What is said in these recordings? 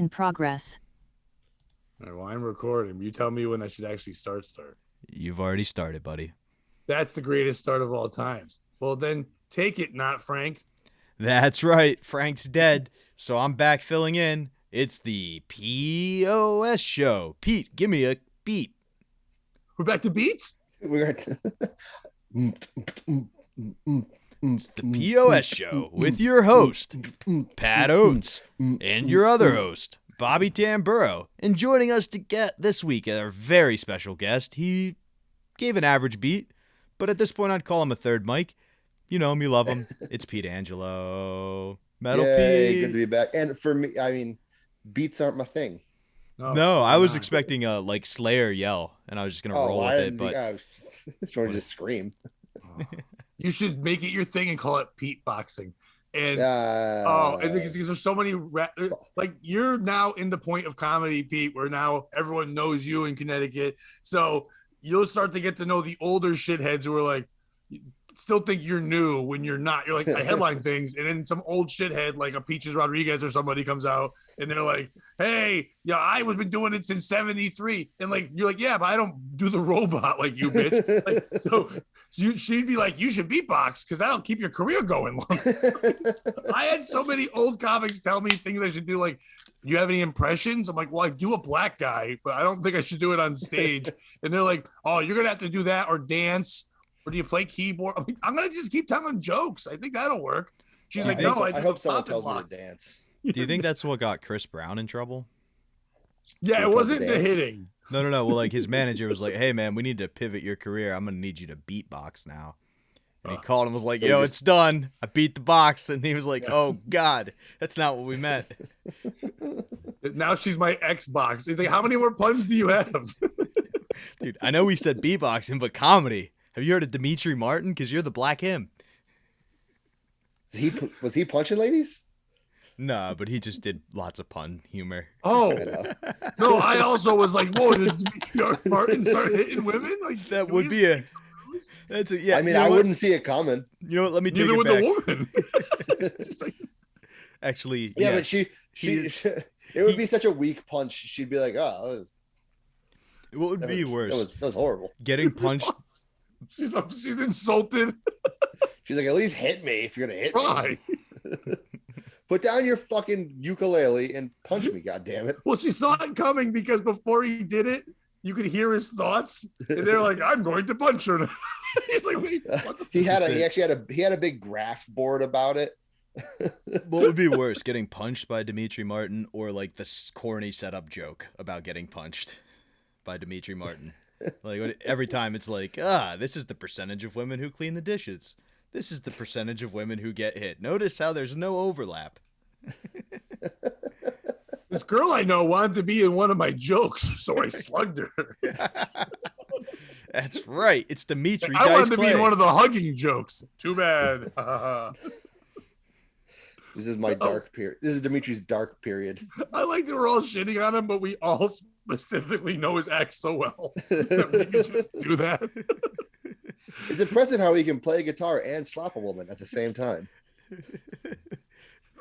in progress. All right, well, I'm recording. You tell me when I should actually start. You've already started, buddy. That's the greatest start of all times. Well, then take it, not Frank. That's right. Frank's dead, so I'm back filling in. It's the POS show. Pete, give me a beat. We're back to beats? We're It's the POS show with your host, Pat Oates, and your other host, Bobby Tamburo. And joining us to get this week, our very special guest. He gave an average beat, but at this point I'd call him a third mic. You know him, you love him. It's Pete Angelo. Metal Yay, Pete. good to be back. And for me, I mean, beats aren't my thing. No, I was expecting a like Slayer yell, and I was just gonna roll with it. But I was trying to just scream. You should make it your thing and call it Pete Boxing. And because there's so many like you're now in the point of comedy, Pete, where now everyone knows you in Connecticut. So you'll start to get to know the older shitheads who are like still think you're new when you're not. You're like I headline things, and then some old shithead like a Peaches Rodriguez or somebody comes out and they're like, "Hey, yeah, I was been doing it since '73," and like you're like, "Yeah, but I don't do the robot like you, bitch." Like, so she'd be like, "You should beatbox because that'll keep your career going long." I had so many old comics tell me things I should do, like, "Do you have any impressions?" I'm like, "Well, I do a black guy, but I don't think I should do it on stage." And they're like, "Oh, you're gonna have to do that or dance." Or do you play keyboard? I mean, I'm gonna just keep telling jokes. I think that'll work. She's like, no, I hope someone tells me to dance. do you think that's what got Chris Brown in trouble? Yeah, it wasn't the hitting. No. Well, like his manager was like, "Hey, man, we need to pivot your career. I'm gonna need you to beatbox now." And he called and was like, "Yo, it's done. I beat the box." And he was like, "Oh God, that's not what we meant." Now she's my Xbox. He's like, "How many more puns do you have?" Dude, I know we said beatboxing, but comedy. Have you heard of Dimitri Martin? Because you're the black him. Was he punching ladies? No, but he just did lots of pun humor. Oh, no, I also was like, whoa, did Dimitri Martin start hitting women? Like, that would be a... That's a, yeah. I mean, I wouldn't see it coming. You know what? Let me take Neither it would back. the woman. She's like, actually, yeah, yes. But it would be such a weak punch. She'd be like, "Oh, what would be worse? That was horrible." Getting punched. She's insulted. She's like, "At least hit me if you're gonna hit Why? me. Put down your fucking ukulele and punch me, goddammit." Well, she saw it coming because before he did it, you could hear his thoughts, and they're like, "I'm going to punch her." He's like, "Wait." He had a big graph board about it. What would be worse, getting punched by Dimitri Martin or like this corny setup joke about getting punched by Dimitri Martin? Like every time it's like, this is the percentage of women who clean the dishes. This is the percentage of women who get hit. Notice how there's no overlap. This girl I know wanted to be in one of my jokes, so I slugged her. That's right. It's Dimitri. I wanted to Clay. be in one of the hugging jokes. Too bad. This is my dark period. This is Dimitri's dark period. I like that we're all shitting on him, but we all specifically know his act so well that we can just do that. It's impressive how he can play guitar and slap a woman at the same time.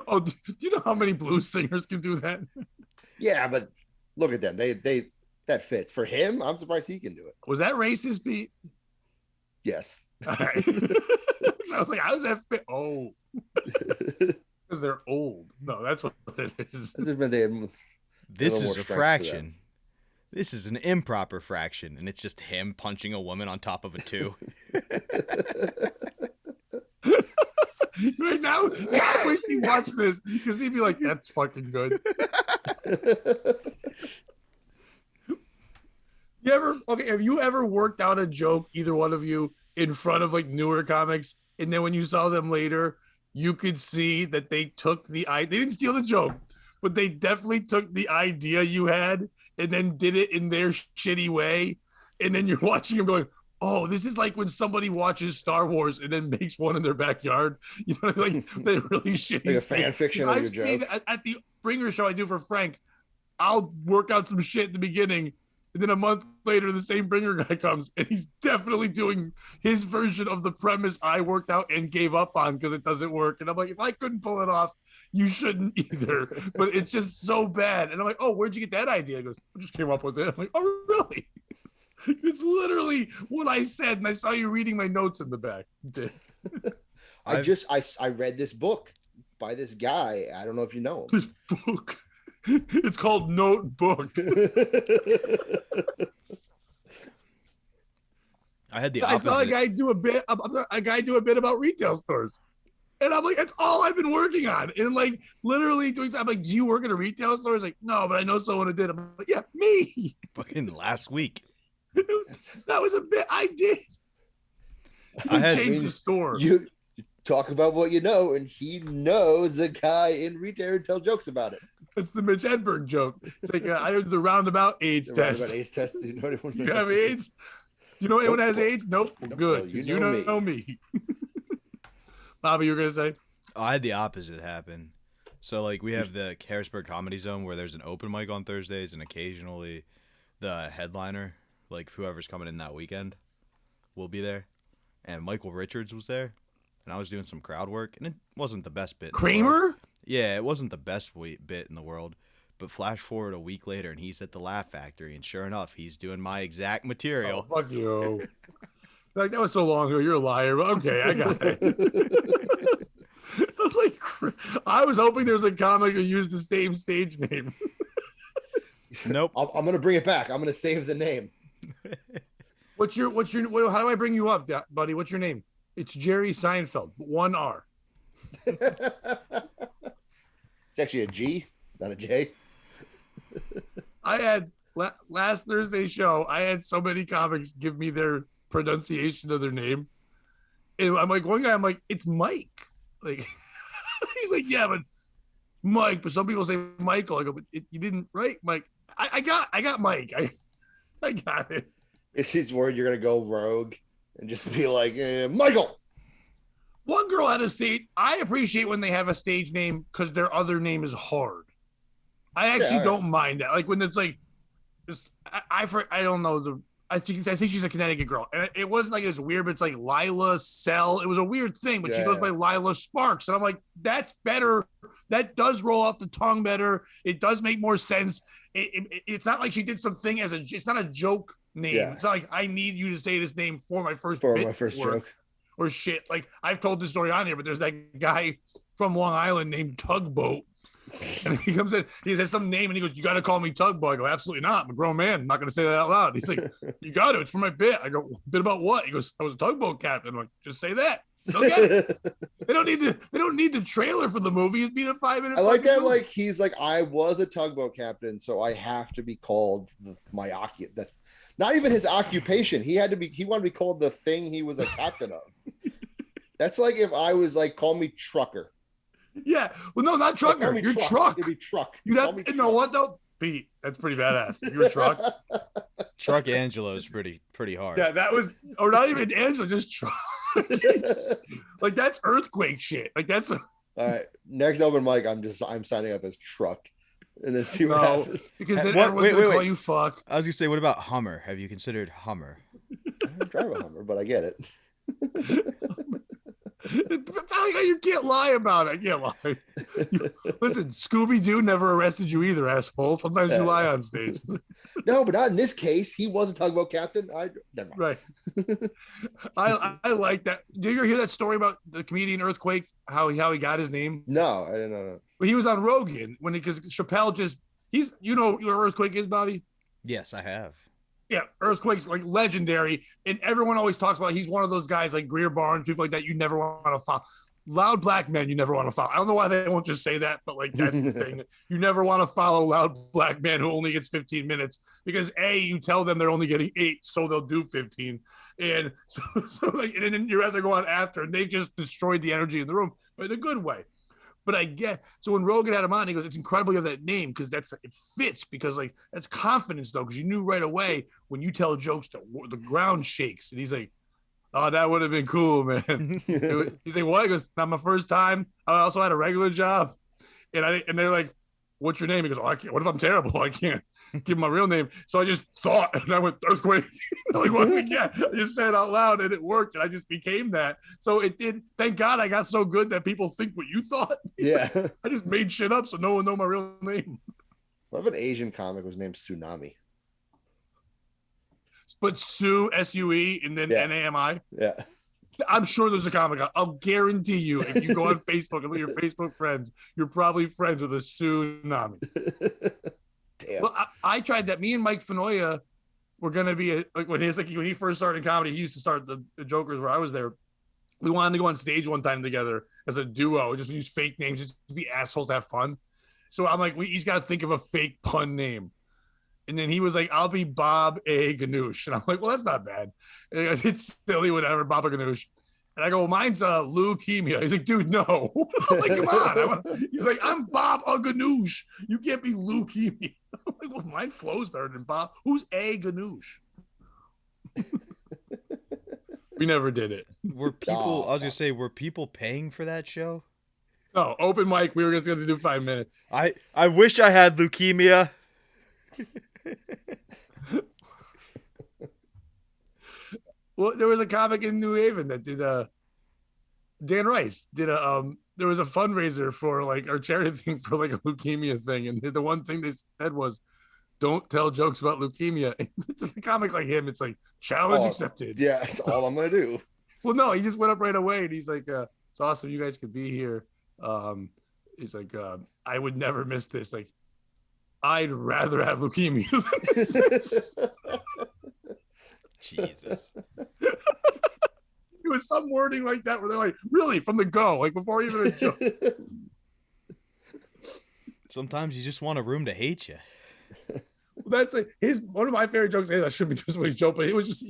Oh, do you know how many blues singers can do that? Yeah, but look at them. They that fits. For him, I'm surprised he can do it. Was that racist, Pete? Yes. All right. I was like, how does that fit? Oh. Because they're old. No, that's what it is. This is a fraction. This is an improper fraction, and it's just him punching a woman on top of a 2. Right now, I wish he watched this because he'd be like, "That's fucking good." Have you ever worked out a joke, either one of you, in front of like newer comics, and then when you saw them later, you could see that they took they didn't steal the joke, but they definitely took the idea you had and then did it in their shitty way. And then you're watching them going, "Oh, this is like when somebody watches Star Wars and then makes one in their backyard." You know, like they really shitty. Like a fan fiction of your joke. At the Bringer show I do for Frank, I'll work out some shit at the beginning. And then a month later, the same Bringer guy comes, and he's definitely doing his version of the premise I worked out and gave up on because it doesn't work. And I'm like, if I couldn't pull it off, you shouldn't either. But it's just so bad. And I'm like, oh, where'd you get that idea? He goes, I just came up with it. I'm like, oh, really? It's literally what I said, and I saw you reading my notes in the back. I read this book by this guy. I don't know if you know him. This book. It's called Notebook. I saw a guy do a bit about retail stores. And I'm like, that's all I've been working on. And like literally doing something. I'm like, do you work at a retail store? He's like, no, but I know someone who did. I'm like, yeah, me. Fucking last week. That was a bit I did. I changed the store. You talk about what you know, and he knows a guy in retail and tell jokes about it. It's the Mitch Hedberg joke. It's like I did the roundabout AIDS test. Roundabout AIDS test. Do you know anyone? Do you have AIDS? Do you know anyone has AIDS? Nope. Good. Well, you know me. Bobby, you were gonna say? Oh, I had the opposite happen. So like we have the Harrisburg Comedy Zone where there's an open mic on Thursdays, and occasionally the headliner, like whoever's coming in that weekend, will be there. And Michael Richards was there, and I was doing some crowd work, and it wasn't the best bit. Kramer? Yeah, it wasn't the best bit in the world. But flash forward a week later, and he's at the Laugh Factory, and sure enough, he's doing my exact material. Oh, fuck you. Like, that was so long ago. You're a liar. But okay, I got it. I was like, I was hoping there was a comic who used the same stage name. Nope. I'm going to bring it back. I'm going to save the name. How do I bring you up, buddy? What's your name? It's Jerry Seinfeld, 1 R. It's actually a G, not a J. I had last Thursday's show, I had so many comics give me their pronunciation of their name. And I'm like, one guy, I'm like, it's Mike. Like, he's like, yeah, but Mike. But some people say Michael. I go, but you didn't write Mike. I got Mike. I got it. Is his word you're gonna go rogue and just be like Michael? One girl had a stage. I appreciate when they have a stage name because their other name is hard. I actually don't mind that. Like when it's like this. I don't know I think she's a Connecticut girl, and it wasn't like it was weird, but it's like Lila Sell. It was a weird thing, but she goes by Lila Sparks, and I'm like, that's better. That does roll off the tongue better. It does make more sense. It's not like she did something it's not a joke name. Yeah. It's not like I need you to say this name for my first joke or shit. Like I've told this story on here, but there's that guy from Long Island named Tugboat. And he comes in, he says some name, and he goes, "You got to call me Tugboat." I go, "Absolutely not. I'm a grown man. I'm not going to say that out loud." He's like, "You got to. It's for my bit." I go, "Bit about what?" He goes, "I was a tugboat captain." I'm like, "Just say that." Still get it. They don't need the trailer for the movie. It'd be the 5-minute. I like that. Movie. Like he's like, I was a tugboat captain, so I have to be called my not even his occupation. He wanted to be called the thing he was a captain of. That's like if I was like, call me trucker. Yeah, well, no, not trucker. You're truck. It'd be truck. You know what though, Pete? That's pretty badass. You're truck. Truck Angelo is pretty hard. Yeah, that was, or not even Angelo, just truck. Like that's earthquake shit. Like that's. All right, next open mic, I'm signing up as truck, and then see what happens. Because then everyone's gonna call you fuck. I was gonna say, what about Hummer? Have you considered Hummer? I don't drive a Hummer, but I get it. You can't lie about it. I can't lie. Listen, Scooby-Doo never arrested you either, asshole. Sometimes you lie on stage. No, but not in this case. He wasn't talking about captain. Never mind. Right. I like that. Did you ever hear that story about the comedian Earthquake? How he got his name? No, I didn't know. Well, he was on Rogan because Chappelle you know what Earthquake is, Bobby? Yes, I have. Yeah, Earthquake's like legendary, and everyone always talks about he's one of those guys like Greer Barnes, people like that you never want to follow. Loud black men you never want to follow. I don't know why they won't just say that, but like that's the thing. You never want to follow loud black man who only gets 15 minutes because you tell them they're only getting 8, so they'll do 15. And so like, and then you rather go on after, and they've just destroyed the energy in the room, but in a good way. But I get, so when Rogan had him on, he goes, it's incredible you have that name because it fits because like that's confidence though, because you knew right away when you tell jokes the ground shakes. And he's like, oh, that would have been cool, man. He's like, what? He goes, not my first time. I also had a regular job. And they're like, what's your name? He goes, oh, I can't. What if I'm terrible? I can't give him my real name. So I just thought, and I went, Earthquake. Like, what? Yeah, I just said it out loud, and it worked, and I just became that. So it did. Thank God I got so good that people think what you thought. Yeah. I just made shit up so no one know my real name. What if an Asian comic was named Tsunami? But Sue, S-U-E, and then N-A-M-I. Yeah. I'm sure there's a comic. I'll guarantee you, if you go on Facebook and look at your Facebook friends, you're probably friends with a Tsunami. Damn. Well, I tried that. Me and Mike Fenoya were going to be when he first started comedy. He used to start the Jokers where I was there. We wanted to go on stage one time together as a duo, just use fake names, just to be assholes, to have fun. So I'm like, he's got to think of a fake pun name. And then he was like, I'll be Bob A. Ganoush. And I'm like, well, that's not bad. And he goes, it's silly, whatever, Bob A. Ganoush. And I go, well, mine's leukemia. He's like, dude, no. I'm like, come on. He's like, I'm Bob A. Ganoush. You can't be leukemia. I'm like, well, mine flows better than Bob. Who's A. Ganoush? We never did it. Were people, I was going to say, were people paying for that show? No, open mic. We were just going to do 5 minutes. I wish I had leukemia. Well, there was a comic in New Haven that did Dan Rice did there was a fundraiser for like our charity thing for like a leukemia thing, and the one thing they said was, don't tell jokes about leukemia. It's a comic like him, it's like challenge accepted. Yeah, that's all I'm gonna do. Well, no, he just went up right away, and he's like, it's awesome you guys could be here. He's like, I would never miss this. Like, I'd rather have leukemia than miss this. Jesus. It was some wording like that where they're like, really, from the go, like before even a joke. Sometimes you just want a room to hate you. That's like one of my favorite jokes. That shouldn't be somebody's joke, but it was just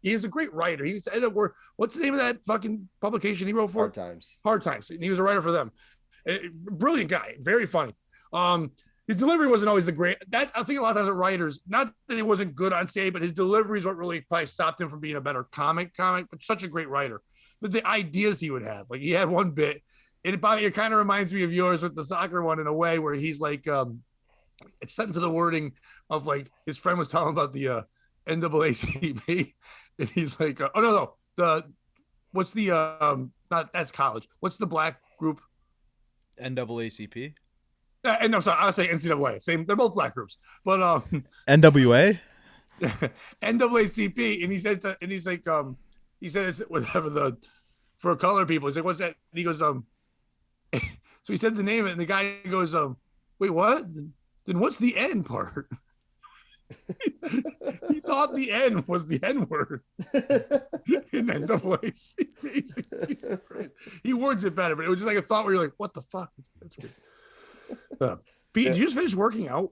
he's a great writer. He ended up what's the name of that fucking publication he wrote for? Hard Times. And he was a writer for them. Brilliant guy, very funny. His delivery wasn't always the great. I think a lot of times with writers, not that he wasn't good on stage, but his delivery is what really probably stopped him from being a better comic, but such a great writer. But the ideas he would have, like he had one bit, and it kind of reminds me of yours with the soccer one in a way where he's like, it's set into the wording of like his friend was telling about the NAACP, and he's like, what's the that's college. What's the black group? NAACP. And I'm sorry, I was saying NCAA. Same, they're both black groups, but NWA, NAACP, and he said, he said it's whatever for color people. He's like, what's that? And he goes, so he said the name of it, and the guy goes, wait, what? Then what's the N part? He thought the N was the N word in NAACP. He words it better, but it was just like a thought where you're like, what the fuck? That's weird. Pete, did you just finish working out?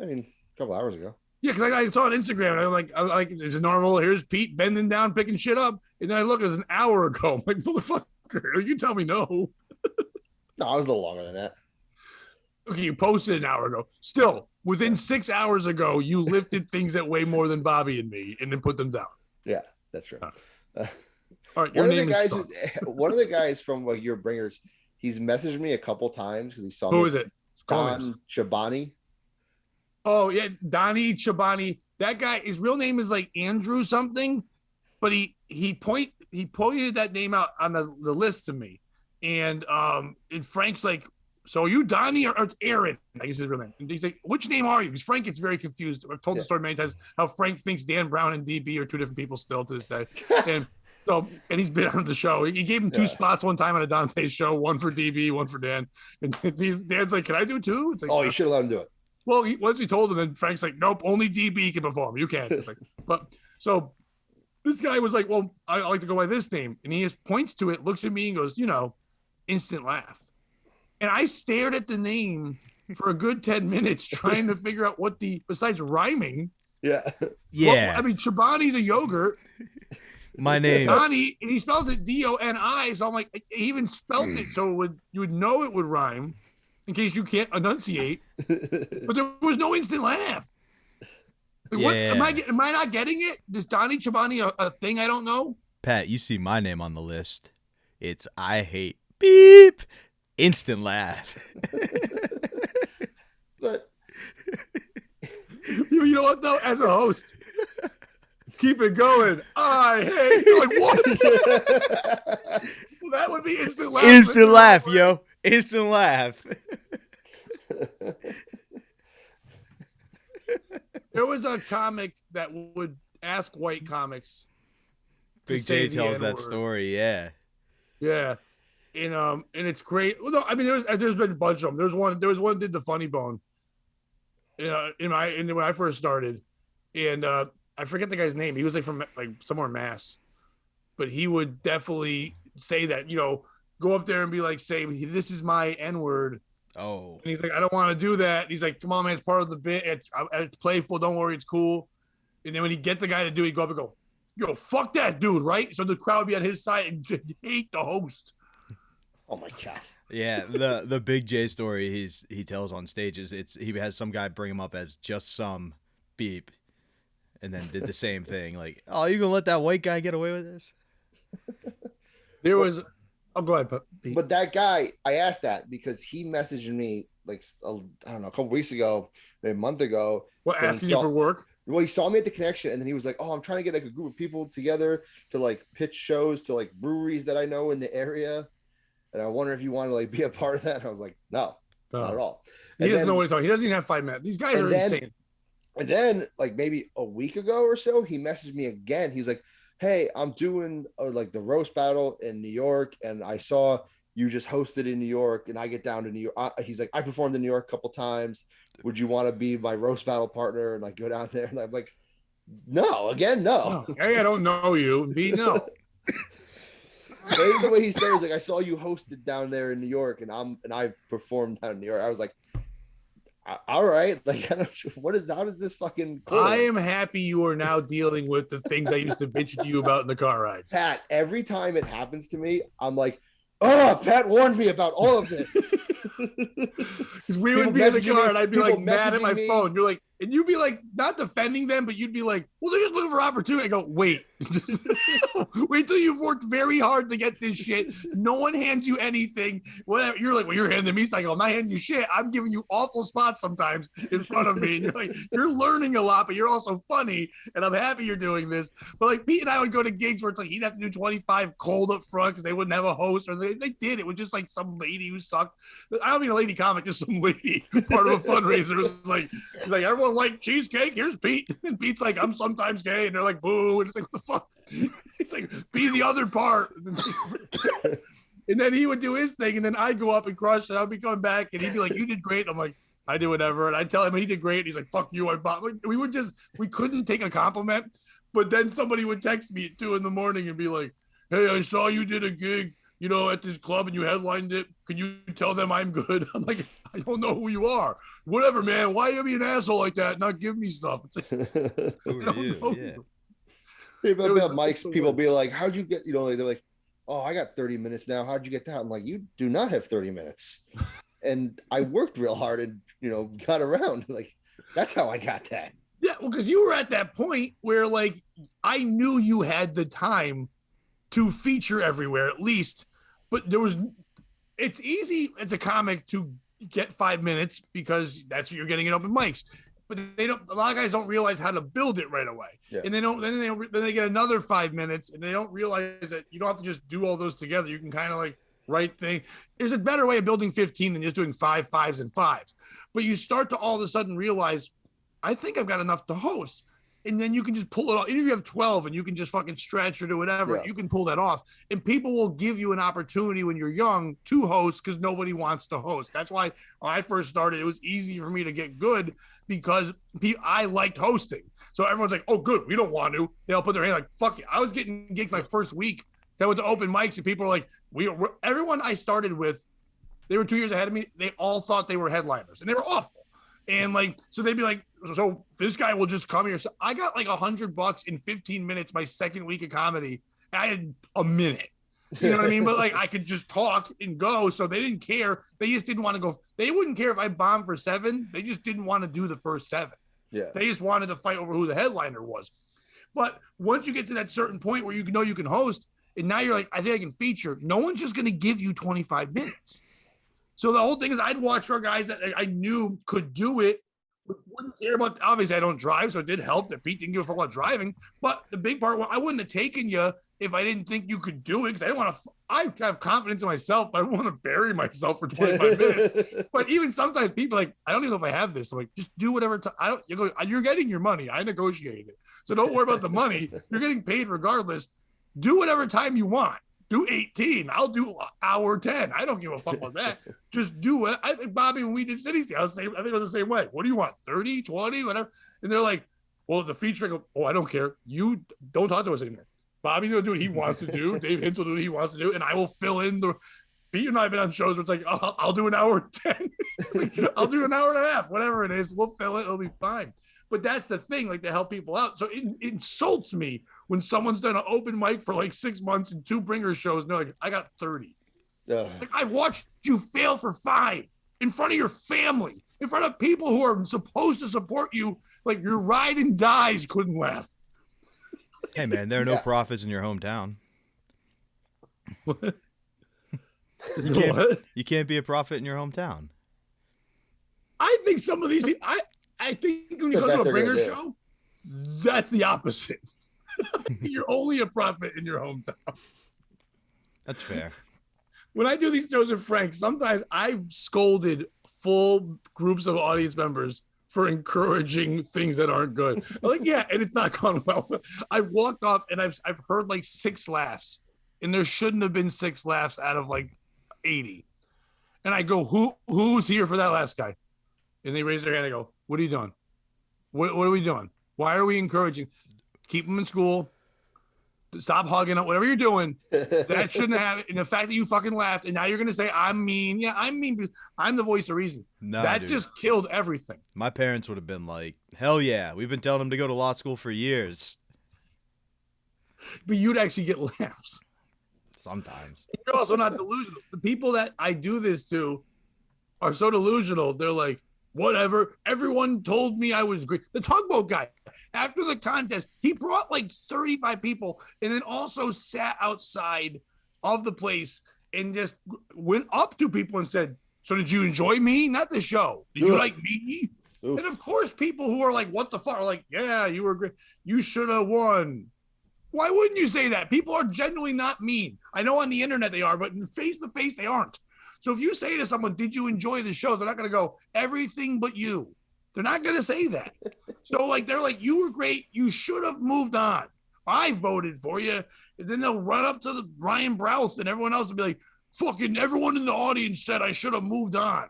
I mean, a couple hours ago. Yeah, because I saw on Instagram, and I was like, it's normal. Here's Pete bending down, picking shit up, and then I look, it was an hour ago. I'm like, motherfucker, you tell me no. No, I was a little longer than that. Okay, you posted an hour ago. Still, within 6 hours ago, you lifted things that weigh more than Bobby and me, and then put them down. Yeah, that's true. All right, your name is one of the guys from like your bringers. He's messaged me a couple times because he saw Who me. is it? Don Chabani. Oh yeah, Donnie Chabani. That guy, his real name is like Andrew something, but he pointed that name out on the list to me, and Frank's like, so are you Donnie or it's Aaron? I guess his real name. And he's like, which name are you? Because Frank gets very confused. I've told the story many times how Frank thinks Dan Brown and DB are two different people still to this day, and he's been on the show. He gave him 2 spots one time on a Dante show, one for DB, one for Dan. And Dan's like, can I do 2? It's like, you should have let him do it. Well, once we told him, then Frank's like, nope, only DB can perform. You can't. It's like, but so this guy was like, well, I like to go by this name. And he just points to it, looks at me and goes, instant laugh. And I stared at the name for a good 10 minutes trying to figure out besides rhyming. Yeah. Yeah. Well, I mean, Chobani's a yogurt. My name Donnie, and he spells it D-O-N-I, so I'm like, he even spelled it so you would know it would rhyme in case you can't enunciate. But there was no instant laugh. Like, what am I not getting it? Is Donnie Chabani a thing I don't know? Pat, you see my name on the list. It's I hate beep. Instant laugh. But you know what though? As a host, keep it going. I hate. You're like what? Well, that would be instant laugh. Instant laugh, yo. Instant laugh. There was a comic that would ask white comics. Big J tells that story, yeah. Yeah. And it's great. Well, no, I mean there's been a bunch of them. There was one that did the funny bone. When I first started. And I forget the guy's name. He was like from like somewhere in Mass. But he would definitely say that, go up there and be like, say, this is my N-word. Oh. And he's like, I don't want to do that. And he's like, come on, man, it's part of the bit. It's playful. Don't worry, it's cool. And then when he get the guy to do it, he'd go up and go, yo, fuck that dude, right? So the crowd would be on his side and just hate the host. Oh my god. Yeah, the Big J story he tells on stage is he has some guy bring him up as just some beep, and then did the same thing. Like, oh, you gonna let that white guy get away with this? There was. Oh, go ahead, Pete. But that guy, I asked that because he messaged me like I don't know, a couple weeks ago, maybe a month ago. What, asking you for work? Well, he saw me at the Connection, and then he was like, "Oh, I'm trying to get like a group of people together to like pitch shows to like breweries that I know in the area, and I wonder if you want to like be a part of that." And I was like, "No, not at all." He doesn't know what he's talking. He doesn't even have 5 minutes. These guys are insane. And then, like maybe a week ago or so, he messaged me again. He's like, hey, I'm doing like the roast battle in New York, and I saw you just hosted in New York, and I get down to New York. He's like, I performed in New York a couple times. Would you want to be my roast battle partner and like go down there? And I'm like, no, again, no. Hey, I don't know you. No. The way he said it was like, I saw you hosted down there in New York, and I performed down in New York. I was like, all right, like how does this fucking I am happy you are now dealing with the things I used to bitch to you about in the car rides. Pat, every time it happens to me, I'm like, oh, Pat warned me about all of this. Because we would be in the car and I'd be like mad at my phone. You're like, and you'd be like not defending them, but you'd be like, well, they're just looking for opportunity. I go, wait till you've worked very hard to get this shit. No one hands you anything. Whatever. You're like, well, you're handing me. So I go, I'm not handing you shit. I'm giving you awful spots sometimes in front of me. And you're like, you're learning a lot, but you're also funny. And I'm happy you're doing this. But like Pete and I would go to gigs where it's like he'd have to do 25 cold up front because they wouldn't have a host, or they did. It was just like some lady who sucked. I don't mean a lady comic, just some lady part of a fundraiser. It was like, he's like, everyone like cheesecake. Here's Pete. And Pete's like, I'm sometimes gay. And they're like, boo. And it's like, what the fuck? He's like, be the other part. And then he would do his thing. And then I'd go up and crush. And I'd be coming back. And he'd be like, you did great. I'm like, I did whatever. And I'd tell him he did great. And he's like, fuck you. Like, we couldn't take a compliment. But then somebody would text me at 2 a.m. and be like, hey, I saw you did a gig, at this club and you headlined it. Can you tell them I'm good? I'm like, I don't know who you are. Whatever, man. Why you be an asshole like that? Not give me stuff. It's like, who are you? Yeah. Mike's people be like, how'd you get, they're like, oh, I got 30 minutes now. How'd you get that? I'm like, you do not have 30 minutes. And I worked real hard and, got around. Like, that's how I got that. Yeah, well, because you were at that point where, like, I knew you had the time to feature everywhere, at least. But it's easy as a comic to get 5 minutes because that's what you're getting at open mics. But a lot of guys don't realize how to build it right away. Yeah. And then they get another 5 minutes and they don't realize that you don't have to just do all those together. You can kind of like write thing. There's a better way of building 15 than just doing 5 5s and 5s. But you start to all of a sudden realize, I think I've got enough to host. And then you can just pull it off. Even if you have 12 and you can just fucking stretch or do whatever, you can pull that off. And people will give you an opportunity when you're young to host because nobody wants to host. That's why when I first started, it was easy for me to get good because I liked hosting. So everyone's like, oh, good. We don't want to. They all put their hand like, fuck it. I was getting gigs my first week. I went to open mics and people are like, everyone I started with, they were 2 years ahead of me. They all thought they were headliners and they were awful. And like, so they'd be like, so this guy will just come here. So I got like $100 in 15 minutes my second week of comedy. I had a minute. You know what I mean? But like, I could just talk and go. So they didn't care. They just didn't want to go. They wouldn't care if I bombed for 7. They just didn't want to do the first 7. Yeah. They just wanted to fight over who the headliner was. But once you get to that certain point where you know you can host, and now you're like, I think I can feature. No one's just going to give you 25 minutes. So the whole thing is I'd watch for guys that I knew could do it wouldn't care about, obviously I don't drive, so it did help that Pete didn't give a fuck about driving. But the big part, I wouldn't have taken you if I didn't think you could do it, because I didn't want to. I have confidence in myself, but I don't want to bury myself for 25 minutes. But even sometimes people like, I don't even know if I have this. I'm like, just do whatever. I don't. You're getting your money. I negotiated it, so don't worry about the money. You're getting paid regardless. Do whatever time you want. Do 18. I'll do hour 10. I don't give a fuck about that. Just do it. I think Bobby, when we did City State, I think it was the same way. What do you want? 30, 20, whatever. And they're like, well, the feature, I go, oh, I don't care. You don't talk to us anymore. Bobby's going to do what he wants to do. Dave Hintz will do what he wants to do. And I will fill in the. Pete and I have been on shows where it's like, oh, I'll do an hour 10. I'll do an hour and a half, whatever it is. We'll fill it. It'll be fine. But that's the thing, like to help people out. So it insults me when someone's done an open mic for like 6 months and 2 bringer shows. And they're like, I got 30. Like, I've watched you fail for 5 in front of your family, in front of people who are supposed to support you. Like your ride and dies couldn't laugh. Hey man, there are no prophets in your hometown. What? You can't be a prophet in your hometown. I think some of these people, I think when you go to a bringer show, that's the opposite. You're only a prophet in your hometown. That's fair. When I do these shows with Frank, sometimes I've scolded full groups of audience members for encouraging things that aren't good. I'm like, yeah, and it's not gone well. I've walked off and I've heard like 6 laughs, and there shouldn't have been 6 laughs out of like 80. And I go, who's here for that last guy? And they raise their hand. I go, what are you doing? What are we doing? Why are we encouraging? Keep them in school. Stop hugging up. Whatever you're doing, that shouldn't have it. And the fact that you fucking laughed, and now you're going to say, I'm mean. Yeah, I'm mean because I'm the voice of reason. No, that dude. Just killed everything. My parents would have been like, hell yeah. We've been telling them to go to law school for years. But you'd actually get laughs. Sometimes. You're also not delusional. The people that I do this to are so delusional. They're like, whatever. Everyone told me I was great. The tugboat guy, after the contest, he brought like 35 people and then also sat outside of the place and just went up to people and said, so did you enjoy me? Not the show. Did you like me? Oof. And of course, people who are like, what the fuck? Are like, yeah, you were great. You should have won. Why wouldn't you say that? People are genuinely not mean. I know on the internet they are, but face to face, they aren't. So if you say to someone, did you enjoy the show? They're not going to go, everything but you. They're not going to say that. So like, they're like, you were great. You should have moved on. I voted for you. And then they'll run up to the Ryan Browse and everyone else and be like, fucking everyone in the audience said I should have moved on.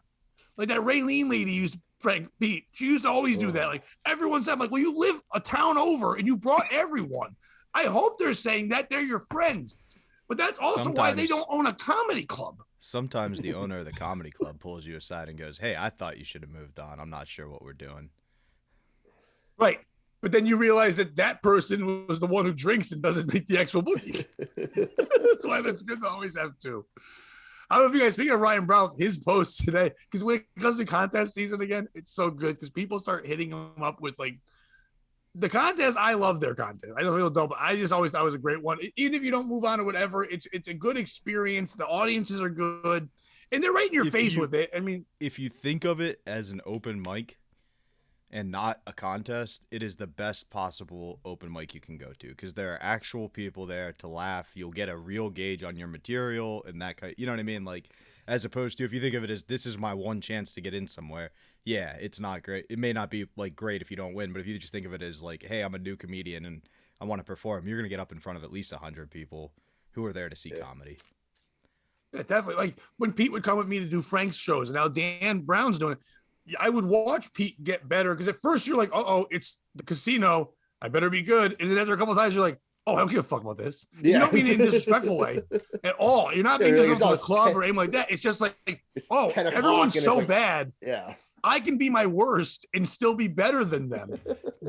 Like that Raylene lady used, Frank Pete. She used to always do that. Like everyone said, like, well, you live a town over and you brought everyone. I hope they're saying that they're your friends. But that's also why they don't own a comedy club. Sometimes the owner of the comedy club pulls you aside and goes, hey, I thought you should have moved on. I'm not sure what we're doing. Right. But then you realize that that person was the one who drinks and doesn't make the actual booking. That's why that's good to always have 2. I don't know if you guys, speaking of Ryan Brown, his post today, because when it comes to contest season again, it's so good because people start hitting him up with like, the contest, I love their contest. I don't feel dope, but I just always thought it was a great one. Even if you don't move on or whatever, it's a good experience. The audiences are good, and they're right in your face with it. I mean, if you think of it as an open mic and not a contest, it is the best possible open mic you can go to because there are actual people there to laugh. You'll get a real gauge on your material and that kind. You know what I mean? Like, as opposed to if you think of it as this is my one chance to get in somewhere. Yeah, it's not great. It may not be like great if you don't win, but if you just think of it as like, hey, I'm a new comedian and I want to perform, you're going to get up in front of at least 100 people who are there to see comedy. Yeah, definitely. Like when Pete would come with me to do Frank's shows and now Dan Brown's doing it, I would watch Pete get better because at first you're like, uh-oh, it's the casino. I better be good. And then after a couple of times, you're like, oh, I don't give a fuck about this. Yeah. You don't mean it in a disrespectful way at all. You're not being disrespectful to the club or anything like that. It's just like, oh, everyone's so like, bad. Yeah. I can be my worst and still be better than them.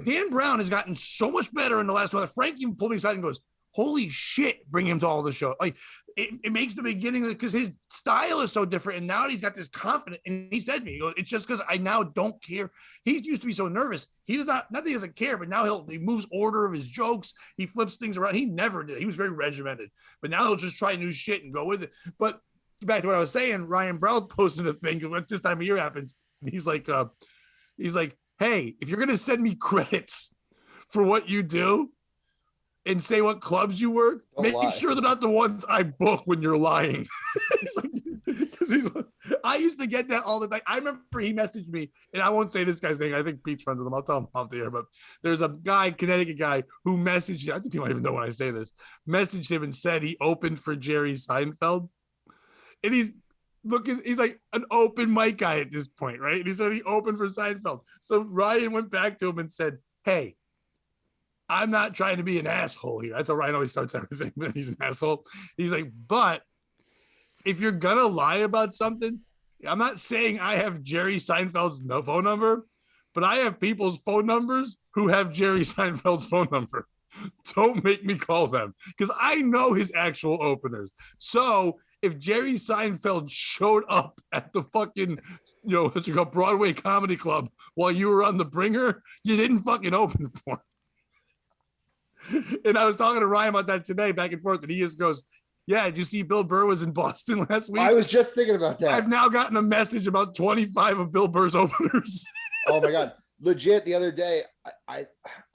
Dan Brown has gotten so much better in the last one. Frank even pulled me aside and goes, holy shit, bring him to all the show. Like it makes the beginning because his style is so different. And now he's got this confidence. And he said to me, he goes, it's just because I now don't care. He used to be so nervous. He does not that he doesn't care, but now he moves order of his jokes. He flips things around. He never did. He was very regimented, but now he'll just try new shit and go with it. But back to what I was saying, Ryan Brown posted a thing when this time of year happens. He's like, hey, if you're gonna send me credits for what you do and say what clubs you work, make sure they're not the ones I book when you're lying. I used to get that all the time. I remember he messaged me, and I won't say this guy's name. I think Pete's friends with him. I'll tell him off the air. But there's a guy, Connecticut guy, who messaged him. I think he might even know when I say this. Messaged him and said he opened for Jerry Seinfeld, and he's like an open mic guy at this point, right? And he said he opened for Seinfeld. So Ryan went back to him and said, hey, I'm not trying to be an asshole here. That's how Ryan always starts everything, but he's an asshole. He's like, but if you're going to lie about something, I'm not saying I have Jerry Seinfeld's phone number, but I have people's phone numbers who have Jerry Seinfeld's phone number. Don't make me call them because I know his actual openers. So if Jerry Seinfeld showed up at the fucking, what you call Broadway Comedy Club while you were on the Bringer, you didn't fucking open for him. And I was talking to Ryan about that today, back and forth, and he just goes, yeah, did you see Bill Burr was in Boston last week? I was just thinking about that. I've now gotten a message about 25 of Bill Burr's openers. Oh my God. Legit, the other day, I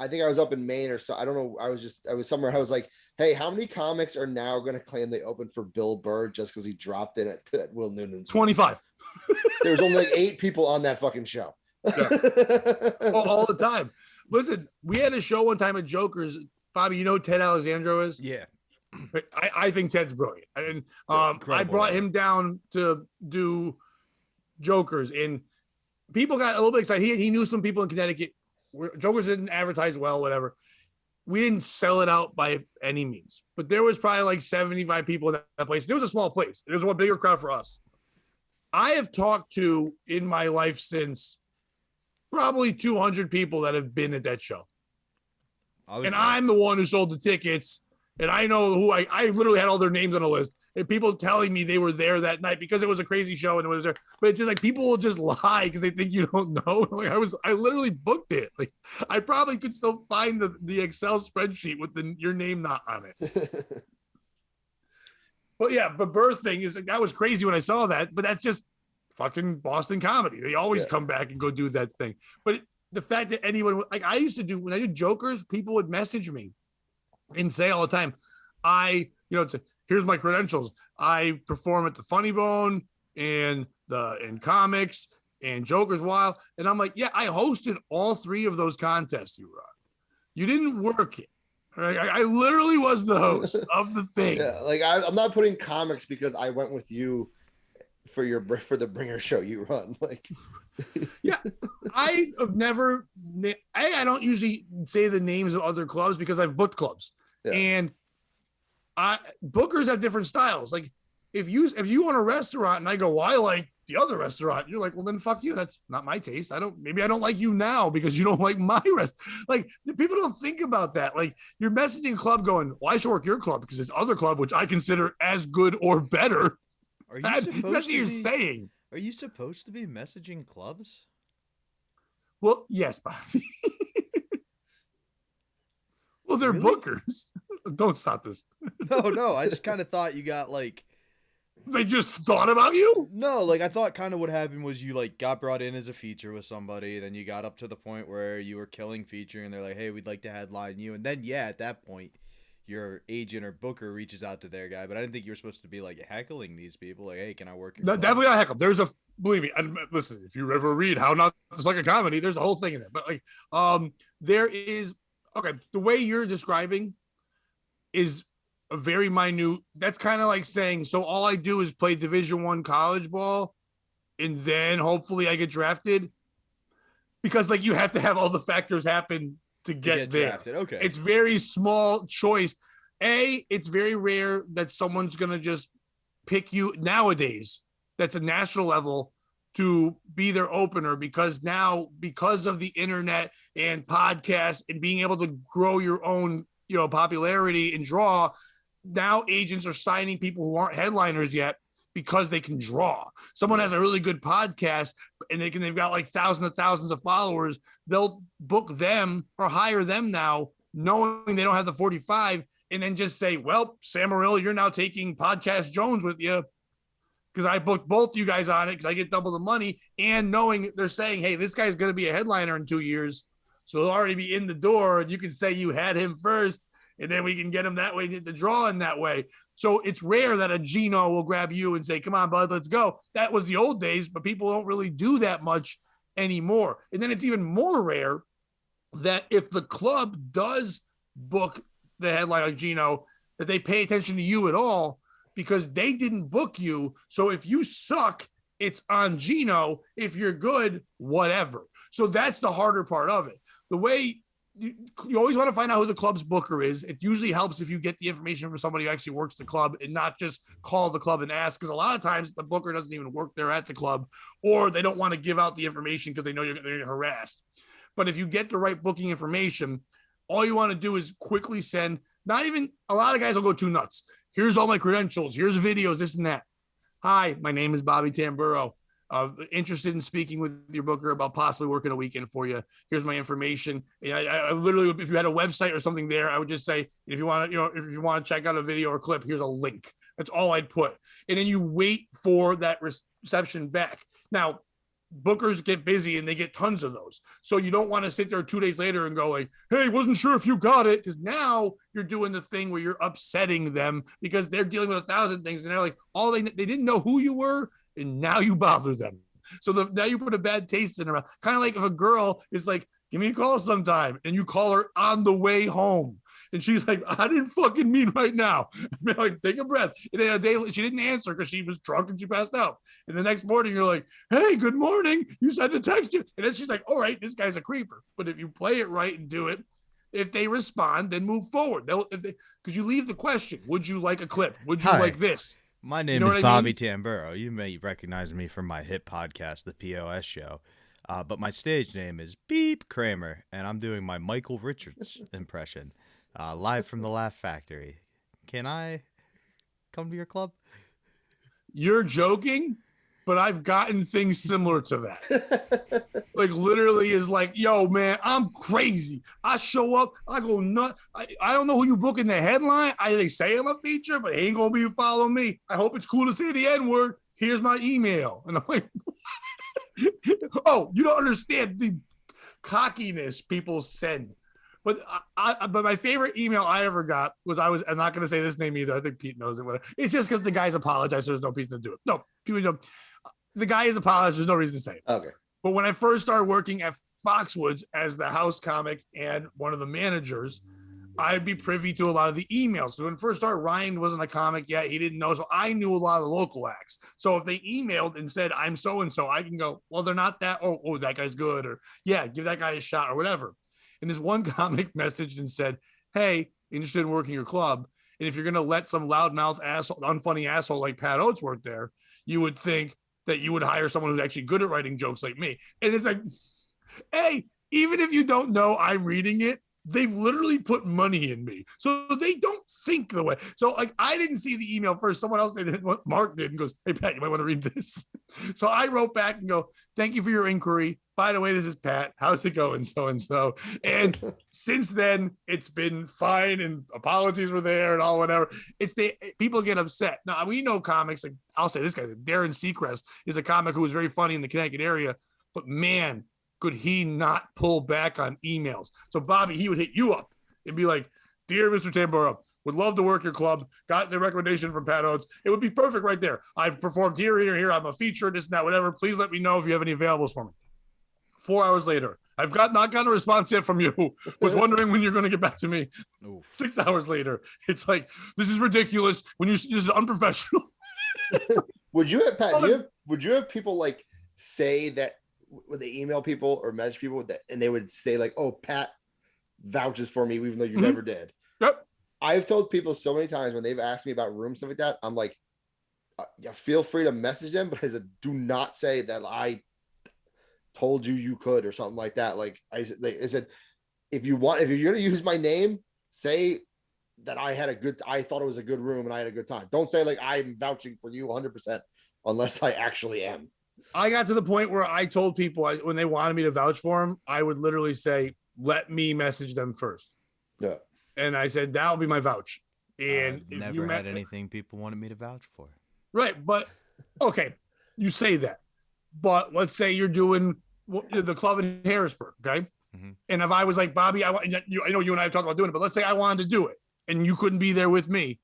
think I was up in Maine or so. I don't know. I was somewhere. I was like, hey, how many comics are now going to claim they opened for Bill Burr just because he dropped in at Will Noonan's? 25. There was only like 8 people on that fucking show. Yeah. all the time. Listen, we had a show one time at Joker's. Bobby, you know who Ted Alexandro is? Yeah. I think Ted's brilliant. And I brought him down to do Joker's, and people got a little bit excited. He knew some people in Connecticut. Joker's didn't advertise well, whatever. We didn't sell it out by any means, but there was probably like 75 people in that place. It was a small place. It was a bigger crowd for us. I have talked to in my life since probably 200 people that have been at that show. And I'm the one who sold the tickets. And I know who I literally had all their names on a list, and people telling me they were there that night because it was a crazy show and it was there. But it's just like people will just lie because they think you don't know. Like I literally booked it. Like I probably could still find the Excel spreadsheet with your name not on it. But yeah, the Burr thing is that was crazy when I saw that. But that's just fucking Boston comedy. They always come back and go do that thing. But the fact that anyone, like I used to do when I did Jokers, people would message me and say all the time, here's my credentials. I perform at the Funny Bone and in comics and Joker's Wild. And I'm like, yeah, I hosted all 3 of those contests you run. You didn't work it. Right? I literally was the host of the thing. Yeah, like I'm not putting comics because I went with you for the Bringer show you run. Like, yeah, I have never. I don't usually say the names of other clubs because I've booked clubs, and bookers have different styles. Like if you own a restaurant and I go, well, I like the other restaurant, you're like, well, then fuck you. That's not my taste. Maybe I don't like you now because you don't like my rest. Like people don't think about that. Like you're messaging club going, well, I should work your club because this other club, which I consider as good or better. That's what you're saying. Are you supposed to be messaging clubs? Well, yes, Bobby. Well, they're really? Bookers. Don't stop this. No. I just kind of thought you got like. They just thought about you? No, like I thought kind of what happened was you like got brought in as a feature with somebody, then you got up to the point where you were killing feature, and they're like, "Hey, we'd like to headline you," and then at that point, your agent or booker reaches out to their guy. But I didn't think you were supposed to be like heckling these people. Like, hey, can I work? No, definitely not heckle. There's believe me. Listen, if you ever read How Not to Suck a Comedy, there's a whole thing in there. But like, there is the way you're describing is a very minute. That's kind of like saying, so all I do is play Division I college ball, and then hopefully I get drafted, because like you have to have all the factors happen to get there. Drafted. Okay. It's very small choice. It's very rare that someone's going to just pick you nowadays. That's a national level to be their opener, because now, because of the internet and podcasts and being able to grow your own, popularity and draw, now agents are signing people who aren't headliners yet because they can draw. Someone has a really good podcast and they've got like thousands of followers. They'll book them or hire them now, knowing they don't have the 45, and then just say, well, Sam Morril, you're now taking Podcast Jones with you. because I booked both you guys on it because I get double the money, and knowing they're saying, hey, this guy's going to be a headliner in 2 years. So he'll already be in the door, and you can say you had him first, and then we can get him that way, get the draw in that way. So it's rare that a Gino will grab you and say, come on, bud, let's go. That was the old days, but people don't really do that much anymore. And then it's even more rare that if the club does book the headline like Gino, that they pay attention to you at all because they didn't book you. So if you suck, it's on Gino. If you're good, whatever. So that's the harder part of it. The way you always want to find out who the club's booker is. It usually helps if you get the information from somebody who actually works the club and not just call the club and ask, because a lot of times the booker doesn't even work there at the club, or they don't want to give out the information because they know they're harassed. But if you get the right booking information, all you want to do is quickly send, not even, a lot of guys will go too nuts. Here's all my credentials. Here's videos, this and that. Hi, my name is Bobby Tamburo. Interested in speaking with your booker about possibly working a weekend for you. Here's my information. I literally, if you had a website or something there, I would just say, if you want to, if you want to check out a video or clip, here's a link. That's all I'd put. And then you wait for that reception back. Now, bookers get busy and they get tons of those. So you don't want to sit there 2 days later and go like, hey, wasn't sure if you got it. Because now you're doing the thing where you're upsetting them because they're dealing with 1,000 things. And they're like, they didn't know who you were. And now you bother them. So now you put a bad taste in their mouth. Kind of like if a girl is like, give me a call sometime. And you call her on the way home. And she's like, I didn't fucking mean right now. I'm like, take a breath. And then a day she didn't answer because she was drunk and she passed out. And the next morning you're like, hey, good morning. You said to text you. And then she's like, all right, this guy's a creeper. But if you play it right and do it, if they respond, then move forward. Because you leave the question, would you like a clip? Would you like this? My name is Bobby Tamburo. You may recognize me from my hit podcast, The POS Show. But my stage name is Beep Kramer, and I'm doing my Michael Richards impression. Live from the Laugh Factory. Can I come to your club? You're joking, but I've gotten things similar to that. Like literally is like, yo, man, I'm crazy. I show up, I go nuts. I don't know who you book in the headline. They say I'm a feature, but he ain't gonna be following me. I hope it's cool to say the N-word. Here's my email. And I'm like, oh, you don't understand the cockiness people send. But but my favorite email I ever got was I'm not going to say this name either. I think Pete knows it. It's just because the guys apologized, so there's no reason to do it. No, people don't. The guy is apologized. There's no reason to say it. Okay. But when I first started working at Foxwoods as the house comic and one of the managers, I'd be privy to a lot of the emails. So when first started, Ryan wasn't a comic yet. He didn't know. So I knew a lot of the local acts. So if they emailed and said, I'm so-and-so, I can go, well, they're not that. Oh, that guy's good. Or yeah, give that guy a shot or whatever. And this one comic messaged and said, hey, interested in working your club. And if you're going to let some loudmouth asshole, unfunny asshole like Pat Oates work there, you would think that you would hire someone who's actually good at writing jokes like me. And it's like, hey, even if you don't know I'm reading it, they've literally put money in me. So they don't think the way. So like, I didn't see the email first. Someone else did what Mark did and goes, hey, Pat, you might want to read this. So I wrote back and go, thank you for your inquiry. By the way, this is Pat. How's it going? So-and-so. And since then, it's been fine and apologies were there and all whatever. People get upset. Now, we know comics, like I'll say this guy, Darren Seacrest is a comic who was very funny in the Connecticut area, but man, could he not pull back on emails? So Bobby, he would hit you up and be like, dear Mr. Tamburo, would love to work your club. Got the recommendation from Pat Oates. It would be perfect right there. I've performed here. I'm a feature, this and that, whatever. Please let me know if you have any availables for me. 4 hours later, I've not gotten a response yet from you. Was wondering when you're going to get back to me. Oof. 6 hours later, it's like, this is ridiculous. This is unprofessional. Would you have, Pat, would you have people like say that when they email people or message people that, and they would say like, oh, Pat vouches for me, even though you never did. Yep. I've told people so many times when they've asked me about rooms, stuff like that, I'm like, yeah, feel free to message them, but I said, do not say that I told you could or something like that. Like I said, if you're going to use my name, say that I thought it was a good room and I had a good time. Don't say like I'm vouching for you 100% unless I actually am. I got to the point where I told people when they wanted me to vouch for them, I would literally say, let me message them first. Yeah. And I said, that'll be my vouch. And never had anything people wanted me to vouch for. Right. But Okay, you say that, but let's say you're doing the club in Harrisburg, okay? Mm-hmm. And if I was like, Bobby, I know you and I have talked about doing it, but let's say I wanted to do it and you couldn't be there with me,